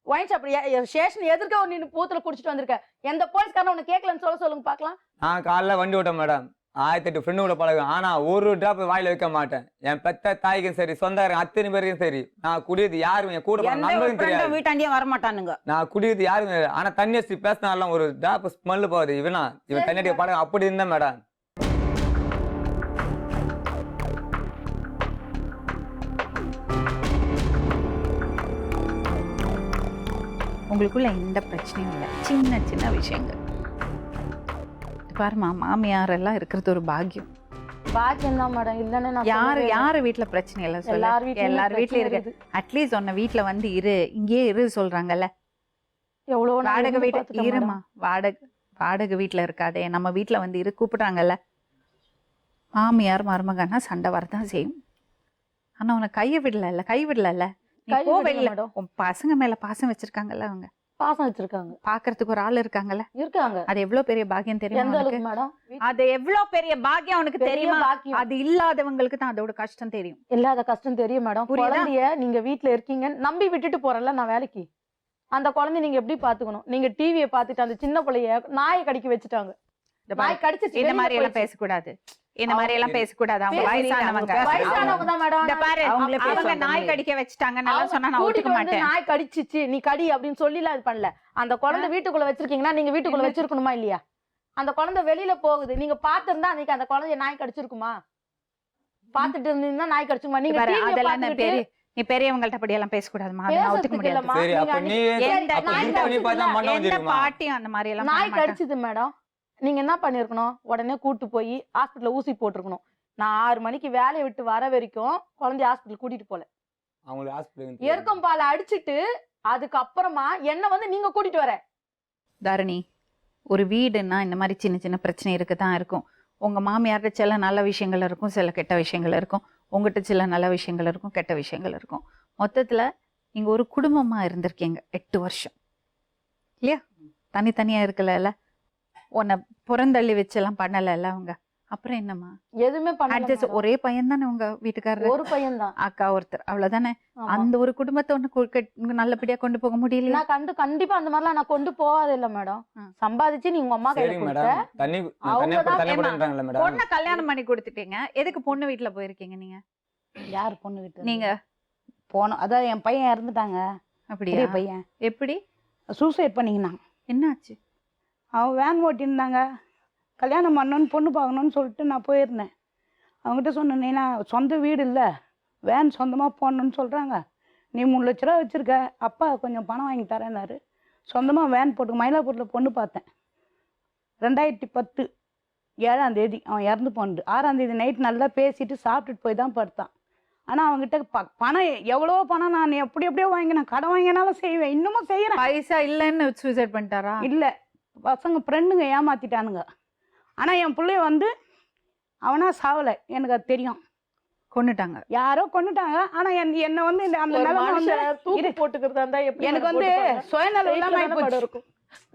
ஒயின் ஷாப்ல ஸ்டேஷன் எதிர்க்க ஒரு நின்னு பூத்துல குடிச்சிட்டு வந்திருக்க. எந்த போலீஸ்காரன் உன்னை கேட்கலன்னு சொல்லுங்க பாக்கலாம். நான் காலைல வண்டி ஓட்டேன் மேடம். 1008 ஃப்ரெண்டு கூட பழகுவேன். ஆனா ஒரு டிராப் வாயில வைக்க மாட்டேன். என் பெத்த தாய்க்கும் சரி, சொந்தக்காரங்க அத்தனை பேருக்கும் சரி, நான் குடியது யாரும் என் கூட எந்த ஒரு நம்பரும் தெரியாது. friend வீட்டாண்டியே வர மாட்டானுங்க. நான் குடியது யாரும் தெரியாது. ஆனா தண்ணி வச்சு பேசினாலும் ஒரு டிராப் ஸ்மெல் போகுது. இவன் தண்ணி அடிக்க பழக அப்படி இருந்தா மேடம். உங்களுக்குள்ள எந்த பிரச்சனையும் இல்லை. சின்ன சின்ன விஷயங்கள் பாருமா, மாமியார் எல்லாம் இருக்கிறது ஒரு பாக்கியம். பாக்கியம் தான் மேடம். இல்லன்னு நான் யாரு வீட்டுல பிரச்சனை இல்லை சொல்ல. எல்லார் வீட்லயும் இருக்கு. அட்லீஸ்ட் உன்ன வீட்டுல வந்து இங்கேயே இரு சொல்றாங்கல்ல. எவ்வளவு நான் வாடகை இருந்து வீட்டு பார்த்துட்டேன் இருமா. வாடகை வீட்டுல இருக்காதே, நம்ம வீட்டுல வந்து இரு கூப்பிடுறாங்கல்ல. மாமியார் மருமகன்னா சண்டை வரதான் செய்யும். ஆனா உனனை கை விடல. நீ கை போவே விடல இல்ல. மேடம். உன் பசங்க மேல பாசம் வச்சிருக்காங்கல்ல. அவங்க பாசம் வச்சிருக்காங்க. பாக்குறதுக்கு ஒரு ஆள் இருக்காங்கல்ல. இருக்காங்க. அது எவ்வளவு பெரிய பாக்கியம் தெரியுமா எந்த உனக்கு? அளவுக்கு மேடம்? அது எவ்வளவு பெரிய பாக்கியம் உனக்கு பெரிய தெரியுமா? பாக்கியம். அது இல்லாதவங்களுக்கு தான் அதோட கஷ்டம் தெரியும். இல்லாத கஷ்டம் தெரியும் மேடம். புரியுதா? குழந்தைய நீங்க வீட்டுல இருக்கீங்க நம்பி விட்டுட்டு போறேன்ல நான் வேலைக்கு. அந்த குழந்தைய நீங்க எப்படி பாத்துக்கணும்? நீங்க டிவியை பார்த்துட்டு அந்த சின்ன பிள்ளைய நாயை கடிக்க வச்சுட்டாங்க. நாய் கடிச்சிச்சு. இந்த மாதிரி எல்லாம் பேசக்கூடாது. இந்த மாதிரி எல்லாம் பேசக்கூடாது. அவங்க வயசானவங்க. வயசானவங்க தான் மேடம். இந்த பாரு, அவங்களே அவங்க பேசுவாங்க. நாய் கடிக்க வச்சுட்டாங்க நல்லா சொன்னா நான் கூட்டிட்டு ஒத்துக்க வந்து மாட்டேன். நாய் கடிச்சிச்சு நீ கடி அப்படின்னு சொல்லிலாம் இது பண்ணல. அந்த குழந்தை வீட்டுக்குள்ள வச்சிருக்கீங்கன்னா நீங்க வீட்டுக்குள்ள வச்சிருக்கணுமா இல்லையா? அந்த குழந்தை வெளியில போகுது. நீங்க பாத்துருந்தா அன்னைக்கு அந்த குழந்தைய நாய் கடிச்சிருக்குமா? பாத்துட்டு இருந்தீங்கன்னா நாய் கடிச்சுமா? நீங்க பாரு, டிவியை அதெல்லாம் பார்த்துக்கிட்டு நீ பெரியவங்கள்ட்ட அப்படி எல்லாம் பேசக்கூடாதுமா. அதை நான் ஒத்துக்க பேசுறதுக்கு முடியாது. இல்லம்மா. சரி, அப்ப நீ எந்த அப்ப நாய் நீ பண்ணி பார்த்தா மண்ணை எந்த வந்துருமா? பாட்டியும் அந்த மாதிரி எல்லாம் நாய் பண்ண மாட்டாங்க. கடிச்சது மேடம். நீங்க என்ன பண்ணிருக்கணும்? உடனே கூட்டு போய் ஹாஸ்பிட்டல்ல ஊசி போட்டிருக்கணும். நான் 6 மணிக்கு வேலையை விட்டு வர வரைக்கும் குழந்தைய ஹாஸ்பிட்டல் கூட்டிட்டு போல. அவங்களுக்கு ஹாஸ்பிட்டல் எருக்கம் பாலை அடிச்சிட்டு அதுக்கப்புறமா என்ன வந்து நீங்க கூட்டிட்டு வர. தாரணி, ஒரு வீடுன்னா இந்த மாதிரி சின்ன சின்ன பிரச்சனை இருக்கதான் இருக்கும். உங்க மாமியார்ட்ட சில நல்ல விஷயங்கள் இருக்கும், சில கெட்ட விஷயங்கள் இருக்கும். உங்ககிட்ட சில நல்ல விஷயங்கள் இருக்கும், கெட்ட விஷயங்கள் இருக்கும். மொத்தத்துல நீங்க ஒரு குடும்பமா இருந்திருக்கீங்க 8 வருஷம் இல்லையா? தனித்தனியா இருக்கல. உன்னை புறந்தள்ளி வச்செல்லாம் பண்ணல அவங்க. அப்புறம் என்னம்மா? எதுவுமே பண்ணல. ஒரே பையன் தானே உங்க வீட்டுக்காரரு? ஒரு பையன் தான். அக்கா ஒருத்தர், அவ்வளவுதானே? அந்த ஒரு குடும்பத்தை ஒண்ணு நல்லபடியா கொண்டு போக முடியல. நான் கண்டிப்பா அந்த மாதிரிலாம் நான் கொண்டு போகாத இல்ல மேடம். சம்பாதிச்சு நீ உங்க அம்மா கையில சரி கொடுத்த. மேடம். தண்ணி போடுறாங்கல்ல மேடம். பொண்ணை கல்யாணம் பண்ணி கொடுத்துட்டீங்க. எதுக்கு பொண்ணு வீட்டுல போயிருக்கீங்க நீங்க? யார் பொண்ணு வீட்டு? நீங்க போனோம். அதான் என் பையன் இறந்துட்டாங்க. அப்படியா? பெரிய பையன் எப்படி? சூசைட் பண்ணிக்கினாங்க. என்னாச்சு? அவன் வேன் ஓட்டியிருந்தாங்க. கல்யாணம் பண்ணணுன்னு பொண்ணு பார்க்கணுன்னு சொல்லிட்டு நான் போயிருந்தேன். அவங்ககிட்ட சொன்னேன், நான் சொந்த வீடு இல்லை, வேன் சொந்தமாக போடணுன்னு சொல்கிறாங்க. நீ 3 லட்ச ரூபா வச்சுருக்க, அப்பா கொஞ்சம் பணம் வாங்கி தரேன்னாரு. சொந்தமாக வேன் போட்டு மயிலாப்பூரில் பொண்ணு பார்த்தேன். 2010 7ஆம் தேதி அவன் இறந்து போனது. 6ஆம் தேதி நைட் நல்லா பேசிட்டு சாப்பிட்டுட்டு போய் தான் படுத்தான். ஆனால் அவங்ககிட்ட பணம் எவ்வளோ பணம் நான் எப்படியோ வாங்கினேன், கடன் வாங்கினாலும் செய்வேன், இன்னமும் செய்கிறேன். பைசா இல்லைன்னு சூசைட் பண்ணிட்டாரா? இல்லை, பசங்க ஃப்ரெண்டுங்க ஏமாற்றிட்டானுங்க. ஆனால் என் பிள்ளைய வந்து அவனா சாவலை, எனக்கு அது தெரியும். கொன்னுட்டாங்க, யாரோ கொண்டுட்டாங்க. ஆனால் என்னை வந்து அந்த நிலைமை வந்து தூக்கி போட்டுக்கிறதா இருந்தா எப்படி எனக்கு வந்து சுயநலம் இல்லாமல் இருக்கும்.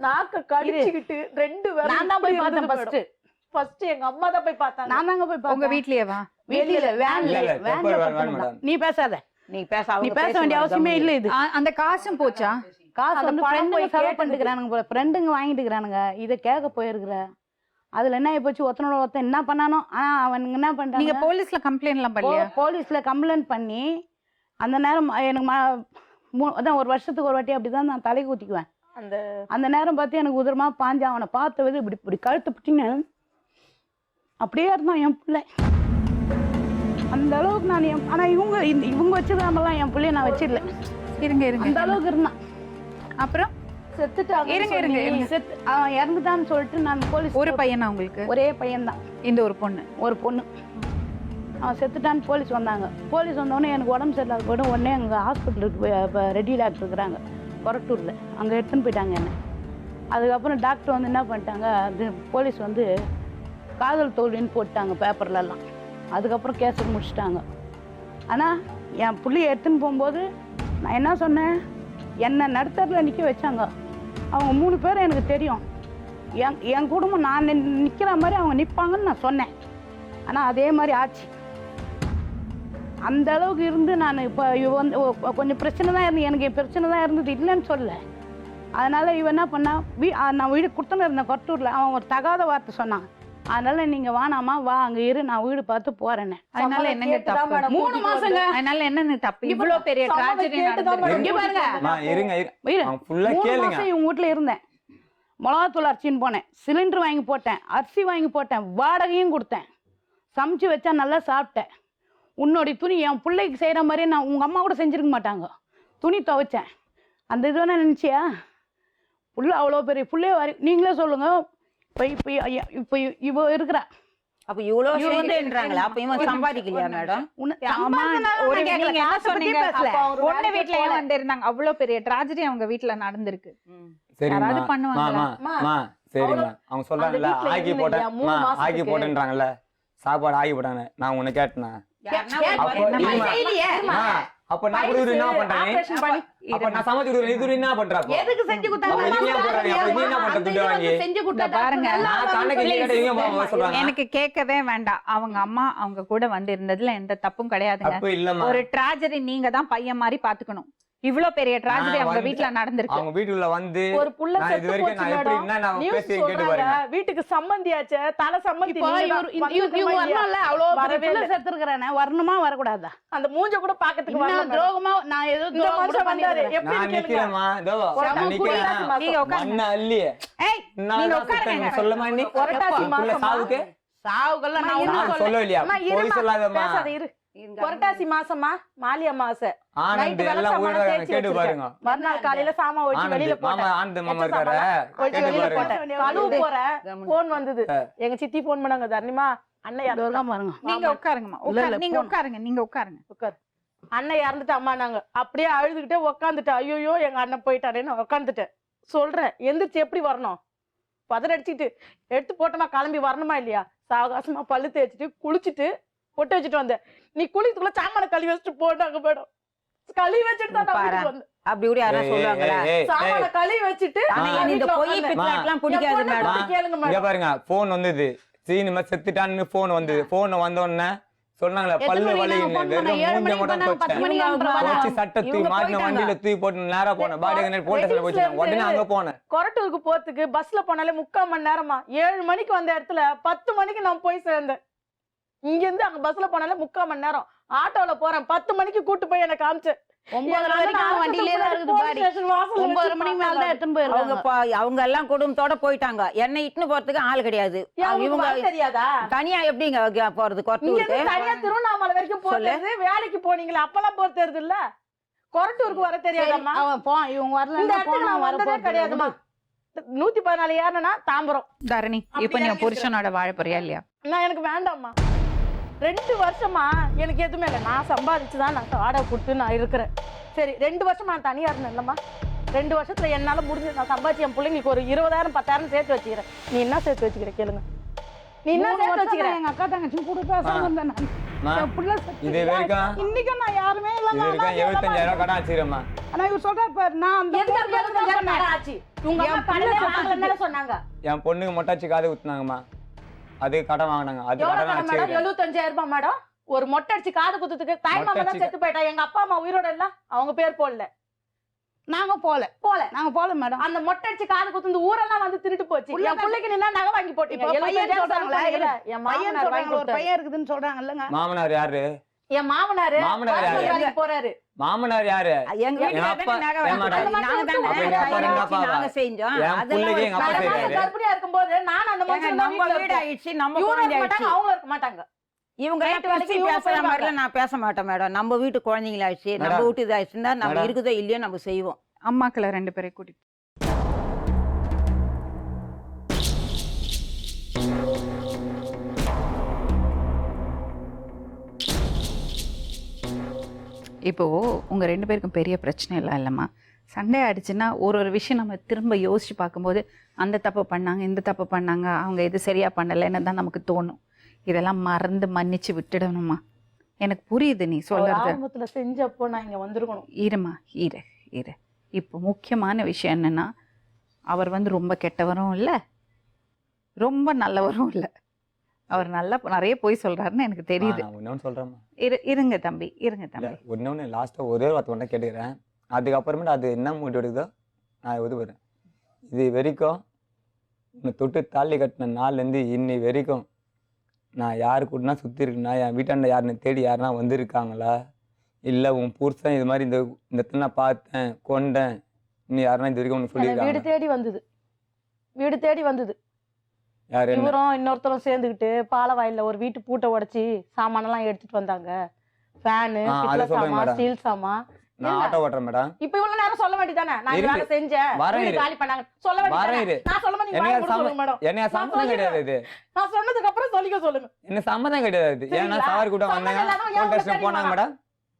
நாக்க கடிச்சுக்கிட்டு 2 பேரும் நான் தான் போய் பார்த்தேன். ஃபர்ஸ்ட் எங்க அம்மா தான் போய் பார்த்தாங்க. நான் தாங்க போய் உங்க பார்த்தேன். வீட்லயேவா? வெளியில வேன்ல இல்ல, temper van madam. நீ பேசாத, நீ பேச நீ பேச வேண்டிய அவசியமே இல்லை. இது அந்த காசும் போச்சா? காசு அந்த வந்து பணம் ஃப்ரெண்டுங்க போய் செலவு கேட்டதுக்கு. பண்ணிக்கிறானுங்க போல, ஃப்ரெண்டுங்க வாங்கிட்டு இருக்கிறானுங்க. இதை கேட்க போயிருக்கிற அதுல என்ன ஆகி போச்சு, ஒருத்தனோட ஒருத்தன் என்ன பண்ணானோ. ஆனா அவனுங்க என்ன நீங்க பண்றாங்க, போலீஸ்ல கம்ப்ளைண்ட் எல்லாம் பண்ணலையா? போலீஸ்ல கம்ப்ளைண்ட் பண்ணி அந்த நேரம் எனக்கு அதான் 1 வருஷத்துக்கு ஒரு வாட்டி அப்படிதான் நான் தலை ஊத்திக்குவேன். அந்த நேரம் பார்த்து எனக்கு உதிரமா பாஞ்சு அவனை பார்த்த விது இப்படி கழுத்து பிடிச்சின்னு அப்படியே இருந்தான் என் பிள்ளை. அந்த அளவுக்கு நான் ஆனா இவங்க வச்சிருக்காமலாம் என் பிள்ளைய நான் வச்சிடல. இருங்க இருங்க, அந்த அளவுக்கு இருந்தான். அப்புறம் செத்துட்டாங்க. இருங்க இருங்க இருங்க. அவன் இறந்துட்டான்னு சொல்லிட்டு நான் போலீஸ். ஒரு பையனா உங்களுக்கு? ஒரே பையன்தான். இந்த ஒரு பொண்ணு? ஒரு பொண்ணு. அவன் செத்துட்டான்னு போலீஸ் வந்தாங்க. போலீஸ் வந்தோடனே எனக்கு உடம்பு சரியில்லாத போய்ட்டு உடனே அங்கே ஹாஸ்பிட்டலுக்கு போய் இப்போ ரெட்டி டாக்டர் இருக்கிறாங்க கொரட்டூரில், அங்கே எடுத்துன்னு போயிட்டாங்க என்ன. அதுக்கப்புறம் டாக்டர் வந்து என்ன பண்ணிட்டாங்க, அது போலீஸ் வந்து காதல் தோல்வின்னு போட்டாங்க பேப்பர்லலாம். அதுக்கப்புறம் கேஸுக்கு முடிச்சிட்டாங்க. ஆனால் என் பிள்ளைய எடுத்துன்னு போகும்போது நான் என்ன சொன்னேன், என்னை நடுத்தரில் நிற்க வச்சாங்க. அவங்க 3 பேர் எனக்கு தெரியும். என் குடும்பம் நான் நிற்கிற மாதிரி அவங்க நிற்பாங்கன்னு நான் சொன்னேன். ஆனால் அதே மாதிரி ஆச்சு. அந்த அளவுக்கு இருந்து நான் இப்போ இவ வந்து கொஞ்சம் பிரச்சனை தான் இருந்து, எனக்கு பிரச்சனை தான் இருந்தது, இல்லைன்னு சொல்லலை. அதனால் இவன் என்ன பண்ணா, நான் வீடு கொடுத்துன்னு இருந்தேன் கொரட்டூரில். அவன் ஒரு தகாத வார்த்தை சொன்னான். அதனால நீங்க வானாமா, வா அங்க இரு, நான் வீடு பார்த்து போறேன்னு. அதனால என்னங்க தப்பு? 3 மாசங்க. அதனால என்னன்னு தப்பு? இவ்வளோ பெரிய ட்ராஜடி நடந்துருக்கு. இங்க பாருங்க, இருங்க ஃபுல்லா 3 கேளுங்க. மாசம் இவங்க வீட்டுல இருந்தேன். மிளகாத்தூள் அரிசின்னு போனேன், சிலிண்டர் வாங்கி போட்டேன், அரிசி வாங்கி போட்டேன், வாடகையும் கொடுத்தேன், சமைச்சு வச்சா நல்லா சாப்பிட்டேன். உன்னோடைய துணி என் பிள்ளைக்கு செய்கிற மாதிரியே நான் உங்கள் அம்மா கூட செஞ்சுருக்க மாட்டாங்க. துணி துவைச்சேன். அந்த இது வேணா நினச்சியா? புள்ள அவ்வளோ பெரிய பிள்ளைய வரி, நீங்களே சொல்லுங்க. இப்போ இவ இருக்கிறா. அப்ப இவ்வளவு சேர்ந்துன்றாங்களா? அப்ப இவன் சம்பாதிக்கலையா மேடம்? பொண்ணு வீட்டுல ஏன் வந்திருந்தாங்க? அவ்வளவு பெரிய ட்ராஜடி அவங்க வீட்டுல நடந்திருக்கு. யாராவது பண்ணுவாங்களா? சரிம்மா, அவங்க சொல்றாங்கல்ல ஆக்கி போட்டேன்றாங்கல்ல, சாப்பாடு ஆக்கி போட்டாங்க. நான் உன்னை கேட்டேனா? அப்ப நான் கூட என்ன பண்றேன்? அப்ப நான் சமைச்சு கொடுக்குறேன், இது என்ன பண்ற? எதுக்கு செஞ்சு கொடுத்தாங்க? செஞ்சு கொடுத்தா பாருங்க, சொல்றாங்க. எனக்கு கேட்கவே வேண்டாம். அவங்க அம்மா அவங்க கூட வந்து இருந்ததுல எந்த தப்பும் கிடையாதுங்க. ஒரு ட்ராஜடி நீங்க தான் பையன் மாதிரி பாத்துக்கணும். இவ்ளோ பெரிய ட்ராஜடி அவங்க வீட்ல நடந்திருக்கு. அவங்க வீட்டுக்குள்ள வந்து ஒரு புள்ள செத்து போச்சு மேடம். நியூஸ் சொல்றாங்க, வீட்டுக்கு சம்பந்தியாச்சே, தல சம்பந்தி இவங்க வரணும்ல, அவ்வளோ வரவே செத்துருக்கறானே, வரணுமா வரக்கூடாதா? அந்த மூஞ்ச கூட பாக்கிறதுக்கு வரல. துரோகமா நான் ஏதோ இந்த மனுஷன் வந்தாரு. எப்படி நான் நிக்கிறேன்மா, இதோ நான் நிக்கிறேன். நீங்க உட்காருங்க. மண்ண அள்ளியே. ஏய், நீங்க உட்காருங்க. சொல்லமா நீ புரட்டாசி மாசமா? சாவுக்கு சாவுகள்லாம் நான் சொல்லவே இல்லையா? போய் சொல்லாதம்மா. பேசாத இரு. புரட்டாசி மாசமா? மாலி அமாவாசை. ஆனந்த் எல்லாம் ஊர்ல கேட்டு பாருங்க. மறுநாள் காலையில சாமா வச்சு வெளியில போட்டேன். ஆனந்த் மாமா இருக்காரு, வெளியில போட்டேன். கழுவு போற போன் வந்தது. எங்க சித்தி போன் பண்ணாங்க, தர்ணிமா அண்ணன் பாருங்க. நீங்க உட்காருங்கம்மா, நீங்க உட்காருங்க, நீங்க உட்காருங்க. உட்காரு. அண்ணன் இறந்துட்டு அம்மா நாங்க அப்படியே அழுதுகிட்டே உட்காந்துட்டேன். ஐயோ எங்க அண்ணன் போயிட்டானேன்னு உட்காந்துட்டேன். சொல்றேன், எந்திரிச்சு எப்படி வரணும்? பதறடிச்சிட்டு எடுத்து போட்டோமா, கிளம்பி வரணுமா இல்லையா? சாவகாசமா பல்லு தேய்ச்சிட்டு குளிச்சுட்டு பொட்டு வச்சுட்டு வந்தேன். நீ குளித்துக்குள்ள சாமான கழுவி வச்சுட்டு போட்டாங்க மேடம். கழுவி வச்சுட்டு தான் வந்தேன். அப்படி கூட யாரா சொல்லுவாங்களா? சாமான கழுவி வச்சுட்டு இந்த பொய் பிட்லாம் பிடிக்காது மேடம். கேளுங்க இங்க மேடம். பாருங்க, போன் வந்தது, சீனிமா செத்துட்டான்னு போன் வந்தது. போன் வந்த உடனே சொன்னாங்களே பல்லு வலி, வெறும் மூஞ்ச மட்டும் போச்சு, சட்டை தூக்கி மாட்டின வண்டியில தூக்கி போட்டு நேரா போனேன். பாடி போட்டு போச்சு. உடனே அங்க போனேன். கொரட்டூருக்கு போறதுக்கு பஸ்ல போனாலே 3/4 மணி நேரமா. 7 மணிக்கு வந்த இடத்துல 10 மணிக்கு நான் போய் சேர்ந்தேன். இங்க இருந்து அங்க பஸ்ல போனாலே 3/4 மணி நேரம். ஆட்டோல போறேன், 10 மணிக்கு கூட்டு போய் எனக்கு காமிச்சு 9 வரைக்கும் வண்டியிலே தான் இருக்குது பாடி. 9 மணிக்கு மேல தான் எடுத்துன்னு போயிருக்காங்க. அவங்க எல்லாம் குடும்பத்தோட போயிட்டாங்க. என்னை இட்டுன்னு போறதுக்கு ஆள் கிடையாது. இவங்க தெரியாதா? தனியா எப்படிங்க போறது? கொரட்டூருக்கு தனியா திருவண்ணாமலை வரைக்கும் போறது. வேலைக்கு போனீங்களா? அப்பெல்லாம் போறது இல்ல. கொரட்டூருக்கு வர தெரியாதம்மா. அவன் போ இவங்க வரல இந்த இடத்துக்கு நான் வந்ததே கிடையாதுமா. 114 ஏறனா தாம்பரம். தரணி இப்போ நீ புருஷனோட வாழ போறியா இல்லையா? நான் எனக்கு வேண்டாம்மா. 2 வருஷமா எனக்கு எதுவுமே இல்லை. நான் சம்பாதிச்சுதான் நான் வாடகை கொடுத்து நான் இருக்கிறேன். சரி 2 வருஷமா நான் தனியா இருந்தேன் இல்லம்மா. 2 வருஷத்துல என்னால முடிஞ்சு நான் சம்பாதிச்சு என் பிள்ளைங்களுக்கு ஒரு 20,000 10,000 சேர்த்து வச்சுக்கிறேன். நீ என்ன சேர்த்து வச்சுக்கிற கேளுங்க. நீ என்ன சேர்த்து வச்சுக்கிற? எங்க அக்கா தங்கச்சி கூட பேசாம இருந்தேன் நான். என் புள்ள இது வரைக்கும் இன்னைக்கு நான் யாருமே இல்ல. இது வரைக்கும் 75,000 கடன் வச்சிருக்கேம்மா. ஆனா இவர் சொல்றாரு பாரு, நான் அந்த எந்த 75,000 கடை ஆச்சு? உங்க அம்மா கடையில வாங்கலன்னு சொன்னாங்க. என் பொண்ணுக்கு மொட்டாச்சு காது குத்துனாங்கம்மா. அதுக்கு கடன் வாங்கினாங்க. அது எவ்வளவு கடன் கடை மேடம்? வச்சிருக்கேன். 75,000 ரூபாய் மேடம். ஒரு மொட்டை அடிச்சு காது குத்துறதுக்கு தாய் மாமா தான் செத்து போயிட்டா. எங்க அப்பா அம்மா உயிரோட இல்ல. அவங்க பேர் போடல. நாங்க போல மேடம். அந்த மொட்டை அடிச்சு காது குத்துந்து ஊரெல்லாம் வந்து திருட்டு போச்சு. என் பிள்ளைக்கு நீ நகை வாங்கி போட்டீங்க. இப்ப பையன் 75,000 சொல்றாங்களே, என் பையன் மாமனார் வாங்கி சொல்றாங்க, ஒரு கொடுத்தாரு. பையன் இருக்குதுன்னு சொல்றாங்க இல்லங்க. மாமனார் யாரு? என் மாமனாரு மாமனார் யாரு? வேலைக்கு போறாரு. மாமனார் யாரு? எங்க வீட்டுல அப்பா- தானே நகை ஏன் வாங்கி மேடம்? நாங்க தானே அப்ப எங்க அப்பா ரெண்டு அப்பாவா? நாங்க செஞ்சோம். என் அதெல்லாம் பிள்ளைக்கு எங்க அப்பா ஒரு செய்றாரு. நான் கர்ப்பிணியா இருக்கும்போது நான் அந்த ஏங்க, மனுஷன் நம்ம வீட்டுல வீடு இருப்பேன். ஆயிடுச்சு, நம்ம இவங்க குழந்தை இருக்க மாட்டாங்க, ஆயிடுச்சு. அவங்க இருக்க மாட்டாங்க. இவங்க நைட்டு வேலைக்கு பேசி இவங்க பேசுற போயிடுவாங்க. மாதிரிலாம் நான் பேச மாட்டேன் மேடம். நம்ம வீட்டு குழந்தைங்களாச்சு, நம்ம மேடம். வீட்டு இதாச்சுன்னா நம்ம மேடம். இருக்குதோ இல்லையோ நம்ம செய்வோம். அம்மாக்களை 2 பேரை கூட்டிட்டு இப்போ உங்க 2 பேருக்கும் பெரிய பிரச்சனை இல்லை இல்லைம்மா. சண்டே ஆயிடுச்சுன்னா ஒரு விஷயம் நம்ம திரும்ப யோசிச்சு பார்க்கும்போது அந்த தப்பு பண்ணாங்க, இந்த தப்பு பண்ணாங்க, அவங்க இது சரியா பண்ணலைன்னு தான் நமக்கு தோணும். இதெல்லாம் மறந்து மன்னிச்சு விட்டுடணுமா? எனக்கு புரியுது நீ சொல்றது. ஆரம்பத்துல செஞ்சப்போ நான் இங்க வந்திருக்கணும். இருமா இரு. இப்போ முக்கியமான விஷயம் என்னன்னா, அவர் ரொம்ப கெட்டவரும் இல்லை, ரொம்ப நல்லவரும் இல்லை. அவர் நிறைய போய் சொல்றாருன்னு எனக்கு தெரியுது. நான் ஒண்ணு சொல்றேம்மா. இருங்க தம்பி. ஒண்ணு லாஸ்டா ஒரே வார்த்தை ஒண்ணு கேட்டுக்கிறேன். அதுக்கப்புறமேட்டு அது என்ன முடிவு எடுக்குதோ நான் ஒதுக்குறேன். இது வரைக்கும் உன்னை தொட்டு தாலி கட்டின நாள்லேருந்து இன்னி வரைக்கும் நான் யாரு கூடனா சுற்றி இருக்குன்னா, என் வீட்டாண்ட யாருன்னு தேடி யாருன்னா வந்திருக்காங்களா, இல்லை உன் புருஷன் இது மாதிரி இந்த நான் பார்த்தேன் கொண்டேன் இன்னும் யாருன்னா இது வரைக்கும் ஒன்று வீடு சொல்லியிருக்காங்க? தேடி வந்தது. யாரு? என்ன? இவரும் இன்னொருத்தரும் சேர்ந்துக்கிட்டு பாலவாயில ஒரு வீட்டு பூட்டை உடைச்சி சாமானெல்லாம் எடுத்துட்டு வந்தாங்க. ஃபேனு, அதை பித்தளை சொல்றேன் சாமான், மேடம். ஸ்டீல் சாமான். நான் ஆட்டோ ஓட்டுறேன் மேடம். இப்ப இவ்வளவு நேரம் சொல்ல வேண்டியதானே? நான் இந்த இருக்கு. வேலை செஞ்சேன், வரேன் வீடு இரு. காலி பண்ணாங்க சொல்ல வேண்டியதானே? இரு. நான் சொல்ல மாட்டேன், என்னையா நீங்க சொல்லுங்க மேடம். என்னையா சம்மந்தம் கிடையாது இது. நான் சொன்னதுக்கு அப்புறம் சொல்லிக்க சொல்லுங்க. என்ன சம்மந்தம் கிடையாது. ஏன்னா சரிங்களா? சவாரி கூட்டம் சம்மந்தம் வந்தாங்க, இல்லாதவங்க போலீஸ் எவ்வளவு ஸ்டேஷன் போனாங்க தெரியுமா? மேடம்.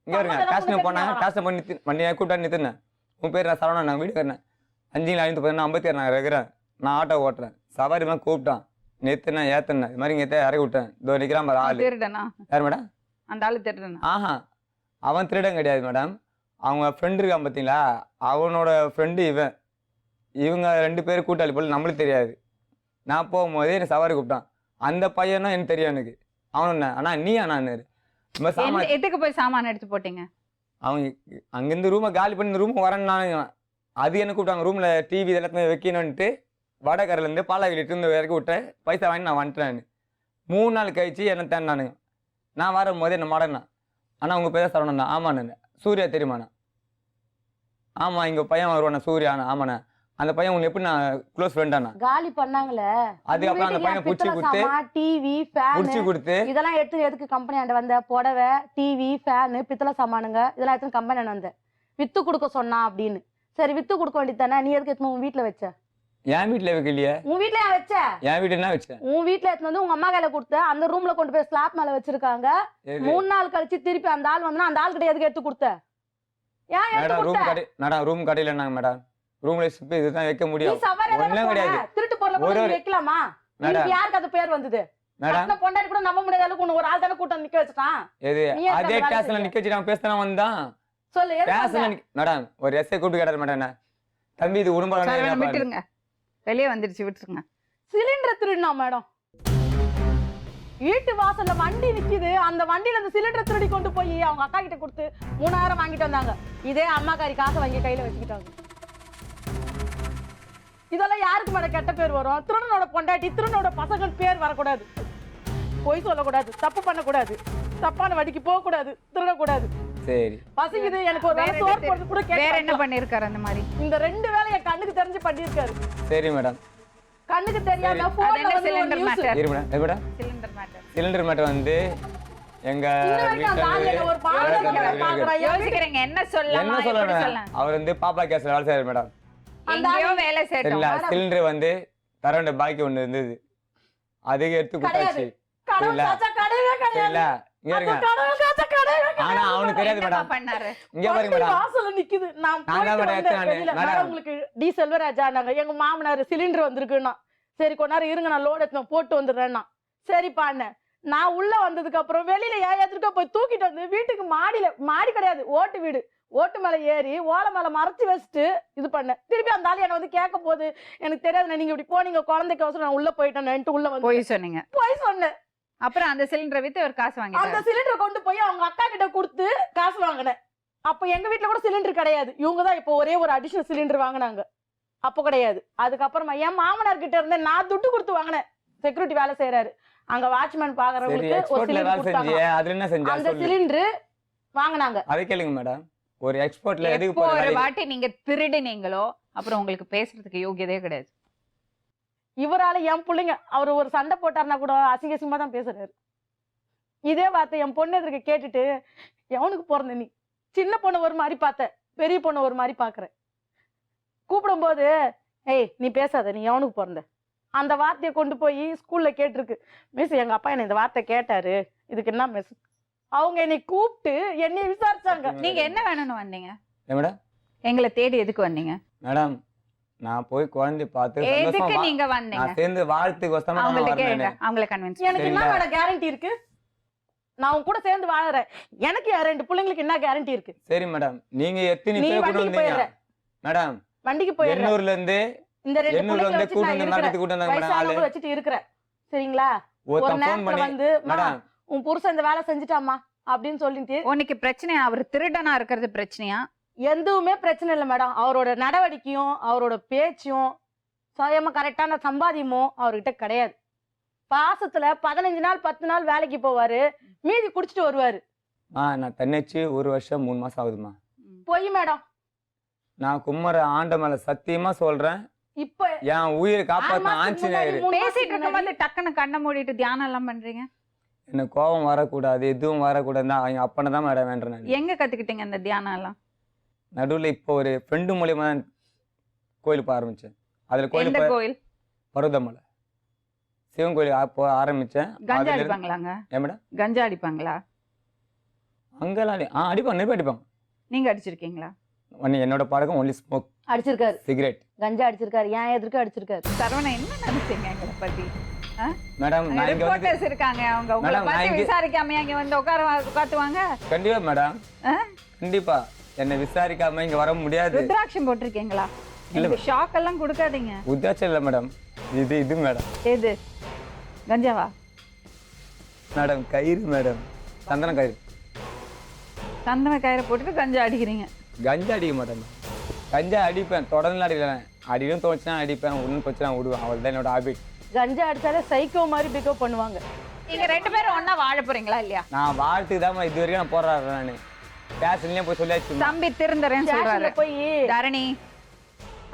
இங்க இருங்க, சம்மந்தம் ஸ்டேஷன் இல்லாதவங்க போனாங்க, தெரியுமா? ஸ்டேஷன் பண்ணி வண்டியை கூப்பிட்டு நிறுத்தினேன். உன் பேர் நான் சரவணன், நான் வீடு கட்டினேன் 5/5/56 நான் இருக்கிறேன். நான் ஆட்டோ ஓட்டுறேன். சவாரி தான் கூப்பிட்டான், நிறுத்தினேன், ஏத்தினேன், இது மாதிரி இங்கே இறக்கி விட்டேன். இதோ நிற்கிறான் பாரு ஆளு. திருடனா? யார் மேடம்? அந்த ஆளு திருடனா? ஆஹா, அவன் திருடன் கிடையாது மேடம். அவங்க ஃப்ரெண்டு இருக்கான் பார்த்தீங்களா, அவனோட ஃப்ரெண்டு இவங்க 2 பேர் கூட்டாளி போல, நம்மளுக்கு தெரியாது. நான் போகும்போதே என்னை சவாரி கூப்பிட்டான். அந்த பையனும் எனக்கு தெரியும். எனக்கு அவனு என்ன அண்ணா நீ அண்ணான்னு ரொம்ப சாமான். எதுக்கு போய் சாமான் எடுத்து போட்டீங்க? அவங்க அங்கேருந்து ரூமை காலி பண்ணி ரூமுக்கு வரேன்னு அது என்ன கூப்பிட்டாங்க. ரூமில் டிவி எல்லாத்தையுமே வைக்கணுன்ட்டு வடகரையிலேருந்து பாலாகிட்டு இருந்து இறக்கி விட்டேன். பைசா வாங்கி நான் வந்துட்டேன். 3 நாள் கழிச்சு என்ன தேடினானுங்க. நான் வரும்போது என்ன மாடனா, ஆனால் உங்கள் பேர் சரவணன் தான். ஆமாண்ணே. சூர்யா தெரியுமாண்ணா? ஆமாம், இங்கே பையன் வருவாண்ணா சூர்யாண்ணா. ஆமாண்ணா. அந்த பையன் உங்களுக்கு எப்படி நான் க்ளோஸ் ஃப்ரெண்டாண்ணா? காலி பண்ணாங்களே, அதுக்கப்புறம் அந்த பையனை பிடிச்சி கொடுத்து டிவி, ஃபேன் பிடிச்சி கொடுத்து இதெல்லாம் எடுத்து எதுக்கு கம்பெனி ஆண்ட வந்த? புடவை, டிவி, ஃபேனு, பித்தளை சாமானுங்க இதெல்லாம் எடுத்து கம்பெனி ஆண்ட வந்த. வித்து கொடுக்க சொன்னா அப்படின்னு. சரி வித்து கொடுக்க வேண்டியது தானே? நீ எதுக்கு எடுத்து உன் வீட்டுல வச்ச? என் வீட்டில் வைக்கலையே. உன் வீட்டுல ஏன் வச்ச? என் வீட்டு என்ன வச்சேன்? உன் வீட்டுல எடுத்து வந்து உங்க அம்மா கையில கொடுத்த. அந்த ரூம்ல கொண்டு போய் ஸ்லாப் மேல வச்சிருக்காங்க. 3 நாள் கழிச்சு திருப்பி அந்த ஆள் வந்து அந்த ஆள் கிட்ட எதுக்கு எடுத்து கொடுத்த? ஏன் எடுத்து மேடம் ரூம் கொடுத்த? கடை மேடம் ரூம் கடையில் என்னங்க மேடம், ரூம்ல சிப்பி இதுதான் வைக்க நீ முடியும். சவாரி ஒண்ணும் கிடையாது திருட்டு பொருளை கூட நீ வைக்கலாமா? மேடம். இன்னைக்கு யாருக்கு அது பேர் வந்தது? மேடம் கட்டின பொண்டாட்டி கூட நம்ப முடியாத அளவுக்கு உன்னை ஒரு ஆள் தானே கூட்டம் நிக்க வச்சுட்டான். எது நீ எதுக்கு அதே அந்த வேலை ஸ்டேஷன்ல செஞ்ச? நிக்க வச்சு நான் பேசினா வந்தான் சொல்லு எதுக்கு ஸ்டேஷன்ல வந்த? மேடம் ஒரு எஸ்ஐ கூப்பிட்டு கேட்டாரு மேடம், என்ன தம்பி இது உடம்பு விட்டுருங்க, வெளியே வந்துருச்சு, விட்டுருங்க. சிலிண்டர் திருடினா மேடம். வீட்டு வாசல்ல வண்டி நிக்குது, அந்த வண்டியில அந்த சிலிண்டர் திருடி கொண்டு போய் அவங்க அக்கா கிட்ட கொடுத்து 3000 வாங்கிட்டு வந்தாங்க. இதே அம்மாக்காரி காசை வாங்கி கையில வச்சுக்கிட்டாங்க. இதெல்லாம் யாருக்கு மேடம் கெட்ட பேர் வரும்? திருடனோட பொண்டாட்டி, திருடனோட பசங்கள் பேர் வரக்கூடாது, பொய் சொல்லக்கூடாது, தப்பு பண்ணக்கூடாது, தப்பான வண்டிக்கு போக கூடாது, திருடக்கூடாது. சரி பசிக்குது எனக்கு ஒரு வேளை சோறு போடுறது கூட வேற என்ன கேட்க. பண்ணிருக்காரு அந்த மாதிரி? இந்த 2 வேலையை கண்ணுக்கு தெரிஞ்சு பண்ணிருக்காரு. சரி மேடம். கண்ணுக்கு தெரியாத அது போன்ல என்ன வந்து ஒரு சிலிண்டர் நியூஸ். மேட்டர்? இரு மேடம், இது madam cylinder matter. Cylinder matter வந்து எங்க இன்ன வரைக்கும் அந்த ஆள் என்ன ஒரு பாவத்தை பாக்குறா. யோசிக்கிறீங்க என்ன என்ன சொல்லலாம் எப்படி சொல்லணும் சொல்லலாம் அவர் வந்து பாப்பா கேஸ்ல வேலை செய்யறாரு மேடம். எங்கேயோ வேலை செய்யட்டும் சரிங்களா, சிலிண்டர் வந்து தர வேண்டிய பாக்கி ஒண்ணு இருந்தது, அதுக்கு எடுத்து கொடுத்தாச்சு. கடவுள் சரிங்களா காசா கிடையவே கிடையாது. சரிங்களா, இங்க இருங்க. கடவுள் காசா கிடையவே ஆனா அவனுக்கு தெரியாது என்னப்பா மேடம். பண்ணாரு இங்க பாருங்க வண்டி மேடம், வாசல்ல நிக்குது. நான் நான் தான் போயிட்டு மேடம் வந்தேன் எடுத்தேன் வெளியில. மேடம். மேடம் உங்களுக்கு டி செல்வராஜா நாங்க எங்க மாமனார் சிலிண்டர் வந்திருக்குன்னா சரி கொஞ்ச நேரம் இருங்க நான் லோட் எடுத்து போட்டு வந்துடுறேன்னா சரிப்பா அண்ணன். நான் உள்ள வந்ததுக்கு அப்புறம் வெளியில எதிர்க்க போய் தூக்கிட்டு வந்து வீட்டுக்கு மாடி கிடையாது ஓட்டு வீடு, ஓட்டு மேல ஏறி ஓலை மேல மறைச்சு வச்சுட்டு இது பண்ணேன். திருப்பி அந்த ஆள் என்ன வந்து கேட்க போது எனக்கு தெரியாது, நீங்க இப்படி போனீங்க குழந்தைக்கு அவசரம் நான் உள்ள போயிட்டேன் உள்ள வந்து போய் சொன்னீங்க. போய் சொன்னேன். அப்புறம் அந்த சிலிண்டரை வித்து ஒரு காசு அந்த வாங்கிட்டாரு. சிலிண்டரை கொண்டு போய் அவங்க அக்கா கிட்ட கொடுத்து காசு வாங்கினேன். அப்ப எங்க வீட்டுல கூட சிலிண்டர் கிடையாது, இவங்கதான் இப்போ ஒரே ஒரு அடிஷனல் சிலிண்டர் வாங்கினாங்க. அப்போ கிடையாது. அதுக்கப்புறமா என் மாமனார் கிட்ட இருந்து நான் துட்டு கொடுத்து வாங்கினேன். செக்யூரிட்டி வேலை செய்யறாரு அங்க, வாட்ச்மேன் சரி பாக்குறவங்களுக்கு ஒரு எக்ஸ்போர்ட்ல சிலிண்டர் வேலை கொடுத்தாங்க. செஞ்சு அதுல என்ன செஞ்சா அந்த சொல்லு. சிலிண்டர் வாங்கினாங்க. அதை கேளுங்க மேடம், ஒரு எக்ஸ்போர்ட்ல எதுக்கு எப்போ போற ஒரு வேலை? வாட்டி நீங்க திருடுனீங்களோ அப்புறம் உங்களுக்கு பேசுறதுக்கு யோகியதே கிடையாது. இவரால என் பிள்ளைங்க அவர் ஒரு சண்டை போட்டாருன்னா கூட அசிங்க அசிங்கமா தான் பேசுறாரு. இதே வார்த்தை என் பொண்ணு எதிர்க்க கேட்டுட்டு எவனுக்கு பிறந்த நீ, சின்ன பொண்ணு ஒரு மாதிரி பார்த்த, பெரிய பொண்ணு ஒரு மாதிரி பாக்குற, கூப்பிடும் போது ஏய் நீ பேசாத, நீ எவனுக்கு பிறந்த, அந்த வார்த்தையை கொண்டு போய் ஸ்கூல்ல கேட்டிருக்கு. மிஸ் எங்க அப்பா என்ன இந்த வார்த்தை கேட்டாரு, இதுக்கு என்ன மிஸ்? அவங்க என்னை கூப்பிட்டு என்னை விசாரிச்சாங்க. நீங்க என்ன வேணும்னு வந்தீங்க? ஏன் மேடம்? எங்களை தேடி எதுக்கு வந்தீங்க? மேடம் நான் போய் குழந்தை பார்த்து எதுக்கு சந்தோஷமா நீங்க வந்தீங்க? நான் சேர்ந்து வாழ்த்துக்கு வசமா அவங்கள்ட்ட கேளுங்க, அவங்கள கன்வின்ஸ் எனக்கு என்ன சரிங்களா? மேடம் கேரண்டி இருக்கு? நான் உன் கூட சேர்ந்து வாழறேன், எனக்கு என் 2 பிள்ளைங்களுக்கு என்ன கேரண்டி இருக்கு? சரி மேடம், நீங்க எத்தனை நீ பேர் கூட வண்டிக்கு வந்தீங்க போயிடுற. மேடம்? வண்டிக்கு போயிடுற. எண்ணூர்ல இருந்து இந்த 2 எண்ணூர்ல பிள்ளைங்களை வந்து வச்சு கூட்டு நான் வந்து இருக்கிறேன். நடத்தி கூட்டு வந்தாங்க மேடம். ஆளு வயசானவங்க வச்சுட்டு இருக்கிறேன் சரிங்களா? ஒரு ஒருத்தன் ஃபோன் நேரத்துல பண்ணி வந்து மேடம் உன் புருஷன் இந்த வேலை செஞ்சுட்டாமா அப்படின்னு சொல்லிட்டு உனக்கு பிரச்சனை அவர் திருடனா இருக்கிறது பிரச்சனையா? எதுவுமே பிரச்சனை இல்லை மேடம். அவரோட நடவடிக்கையும் அவரோட பேச்சும் சுயமா கரெக்டான சம்பாதியமும் அவர்கிட்ட கிடையாது. பாசத்துல 15 நாள் 10 நாள் வேலைக்கு போவாரு, மீதி குடிச்சிட்டு வருவாரு. நான் தன்னிச்சு 1 வருஷம் 3 மாசம் ஆகுதுமா. பொய் மேடம். நான் கும்மர ஆண்ட மேல சத்தியமா சொல்றேன், இப்ப என் உயிரை காப்பாத்த 6 மாசத்துக்கு ஆஞ்சநேயர். முன்னாடி, 3 பேசிட்டு மாசத்துக்கு இருக்கும்போது முன்னாடி டக்குன்னு கண்ணை மூடிட்டு தியானம் எல்லாம் பண்றீங்க. எனக்கு கோபம் வரக்கூடாது, எதுவும் வரக்கூடாது, அவங்க அப்பனை தான் மேடம் வேண்டேன். நான் எங்க கத்துக்கிட்டீங்க இந்த தியானம் எல்லாம்? நடுவுல இப்போ ஒரு ஃப்ரெண்டு மூலியமா தான் கோயில் போக ஆரம்பிச்சேன். அதுல எந்த கோயில் கோயில்? பருவதமலை சிவன் கோயில் போக ஆரம்பிச்சேன். கஞ்சா அதுல இருந்து- அடிப்பாங்களாங்க? ஏன் மேடம்? கஞ்சா அடிப்பாங்களா? அங்கெல்லாம் அடிப்பாங்க, நெருப்பு அடிப்பாங்க. நீங்க அடிச்சிருக்கீங்களா? என்னோட பழக்கம் ஒன்லி ஸ்மோக், அடிச்சிருக்காரு, சிகரெட். கஞ்சா அடிச்சிருக்காரு, ஏன் எதிர்க்க அடிச்சிருக்காரு. சரவணா என்ன நினைச்சீங்க எங்களை பத்தி? மேடம் நான் இங்க வந்து ரிப்போர்ட்டர்ஸ் இருக்காங்க, அவங்க உங்களை மேடம், நான் பத்தி இங்க- விசாரிக்காம இங்க வந்து உட்காருவாங்க. கண்டிப்பா மேடம், கண்டிப்பா என்னை விசாரிக்காம இங்க வர முடியாது. ருத்ராட்சம் போட்டிருக்கீங்களா? இல்ல. இந்த ஷாக் எல்லாம் கொடுக்காதீங்க. உத்தாச்சம் இல்லை மேடம், இது மேடம். எது கஞ்சாவா? மேடம் கயிறு மேடம், சந்தன கயிறு. சந்தன கயிறை போட்டுட்டு கஞ்சா அடிக்கிறீங்க? கஞ்சா அடிக்க மாட்டேன், கஞ்சா அடிப்பேன், தொடர்ந்து அடிக்கிறேன். அடிக்கும் தோணுச்சுன்னா அடிப்பேன், ஒன்றும் பிரச்சனை விடுவேன், அவள் தான் என்னோட ஹாபிட். கஞ்சா அடிச்சாலே சைக்கோ மாதிரி பிகப் பண்ணுவாங்க. நீங்க 2 பேரும் ஒண்ணா வாழ போறீங்களா இல்லையா? நான் வாழ்த்துக்கு தான் இது வரைக்கும் நான் போராடுறேன். நான் பேசலையே போய் சொல்லியாச்சு. தம்பி திருந்தறேன்னு சொல்றாரு. ஸ்டேஷன்ல போய் தரணி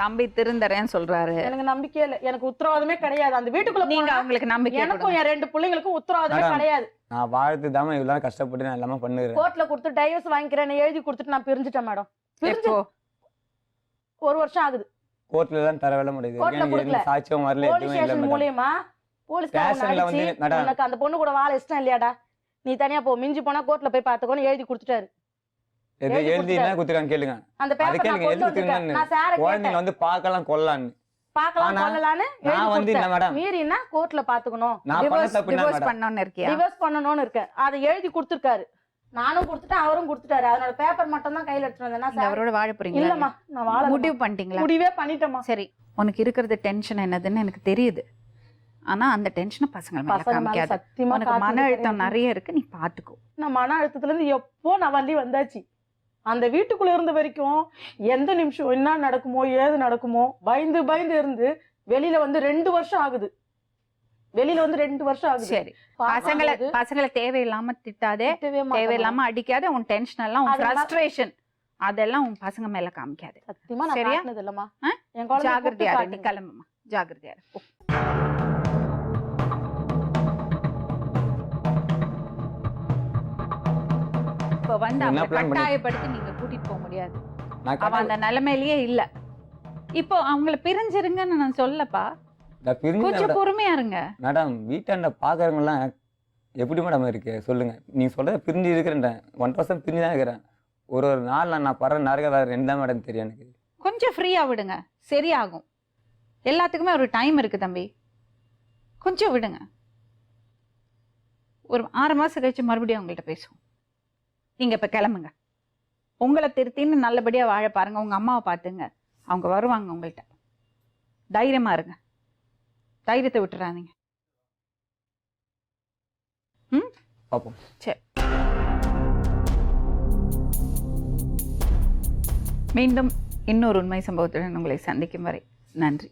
தம்பி திருந்தறேன்னு சொல்றாரு. எனக்கு நம்பிக்கையே இல்லை, எனக்கு உத்தரவாதமே கிடையாது. அந்த வீட்டுக்குள்ள நீங்க போனா அவங்களுக்கு நம்பிக்கை எனக்கும் என் 2 பிள்ளைங்களுக்கும் உத்தரவாதமே மேடம், கிடையாது. நான் வாழ்த்துக்கு தான் இவ்வளோ கஷ்டப்பட்டு நான் எல்லாமே பண்ணுறேன். கோர்ட்ல கொடுத்து டைவர்ஸ் வாங்கிக்கிறேன்னு எழுதி கொடுத்துட்டு நான் பிரிஞ்சுட்டேன் மேடம். பிரிஞ்சு எப்போ? 1 வருஷம் ஆகுது. கோர்ட்ல தான் தர வேலை முடியுது. கோர்ட்ல எனக்கு கொடுக்கல. எந்த சாட்சியம் வரல, போலீஸ் எதுவும் இல்லை ஸ்டேஷன் மேடம். மூலியமா போலீஸ் ஸ்டேஷன்ல வந்து மேடம், உனக்கு அந்த பொண்ணு கூட வாழ இஷ்டம் இல்லையாடா, நீ தனியா போ, மிஞ்சி போனா கோர்ட்ல போய் பாத்துக்கோன்னு எழுதி கொடுத்துட்டாரு. எது எழுதி எழுதி என்ன கொடுத்துருக்காங்க கேளுங்க. அந்த அது பேப்பர் நான் கேளுங்க, கொண்டு எழுதி வந்திருக்கேன். கொடுத்துருக்காங்க. நான் சார குழந்தைங்க கேட்டேன், வந்து பார்க்கலாம் கொள்ளலான்னு. பார்க்கலாம் ஆனா, கொள்ளலான்னு எழுதி நான் வந்து என்ன கொடுத்தேன். மேடம், மீறினா கோர்ட்ல பாத்துக்கணும், நான் பண்ண தப்பு என்ன டிவோர்ஸ் மேடம்? பண்ணணும்னு இருக்கியா? டிவோர்ஸ் பண்ணணும்னு இருக்கேன். அதை எழுதி கொடுத்துருக்காரு, நானும் கொடுத்துட்டேன், அவரும் கொடுத்துட்டாரு. அதனோட பேப்பர் மட்டும் தான் கையில எடுத்துட்டு வந்தேன். இந்த அவரோட வாழ போறீங்களா? இல்லம்மா, நான் வாழ முடிவு பண்ணிட்டீங்களா? முடிவே பண்ணிட்டேம்மா. சரி, உனக்கு இருக்கிறது டென்ஷன் என்னதுன்னு எனக்கு தெரியுது. ஆனா அந்த டென்ஷனை பசங்க மேல பசங்க மேல காமிக்காத. சத்தியமா உனக்கு மன காட்டுறது அழுத்தம் கிடையாது. நிறைய இருக்கு, நீ பாத்துக்கோ. நான் மன அழுத்தத்துல இருந்து எப்போ நான் வண்டி வந்தாச்சு. அந்த வீட்டுக்குள்ள இருந்த வரைக்கும் எந்த நிமிஷம் என்ன நடக்குமோ ஏது நடக்குமோ பயந்து பயந்து இருந்து வெளியில வந்து 2 வருஷம் ஆகுது. வெளியில வந்து 2 வருஷம் ஆகுது. சரி, பசங்களை தேவையில்லாம திட்டாதே, தேவையில்லாம அடிக்காத. உன் டென்ஷன் எல்லாம், உன் அதெல்லாம் ஃப்ரஸ்ட்ரேஷன் அதெல்லாம் உன் பசங்க மேல காமிக்காது. சத்தியமா நான் சரியா? காட்டினது இல்லம்மா. ஆ? என் குழந்தைய ஜாகிரதையா இரு, நீ கூப்பிட்டு கிளம்புமா, ஜாகிரதையா இரு. போ. இப்ப வந்து என்ன அவங்களை plan பண்ணி- கட்டாயப்படுத்தி நீங்க கூட்டிட்டு போக முடியாது. நான் அவ அந்த நிலைமையிலேயே இல்ல. இப்போ அவங்கள பிரிஞ்சிருங்கன்னு நான் சொல்லப்பா. பிரிஞ்சு கொஞ்சம் பொறுமையா இருங்க. மேடம் வீட்டாண்ட பார்க்குறவங்கலாம் எப்படி மேடம் இருக்கு சொல்லுங்க. நீங்க சொல்றத பிரிஞ்சு இருக்கிறேன் 1 வருஷம் பிரிஞ்சு தான் இருக்கிறேன். ஒரு நாள் நான் படுற நரக வேறு 2 தான் மேடம் தெரியும் எனக்கு. கொஞ்சம் ஃப்ரீயா விடுங்க, சரியாகும். எல்லாத்துக்குமே ஒரு டைம் இருக்கு தம்பி, கொஞ்சம் விடுங்க. ஒரு 6 மாசம் கழிச்சு மறுபடியும் அவங்கள்ட்ட பேசுவோம். நீங்க இப்ப கிளம்புங்க. உங்களை திருத்தின்னு நல்லபடியா வாழ பாருங்க. உங்க அம்மாவை பார்த்துங்க, அவங்க வருவாங்க உங்கள்கிட்ட. தைரியமா இருங்க, தைரியத்தை விட்டுறாதீங்க. ம், பார்ப்போம். சரி. மீண்டும் இன்னொரு உண்மை சம்பவத்துடன் உங்களை சந்திக்கும் வரை நன்றி.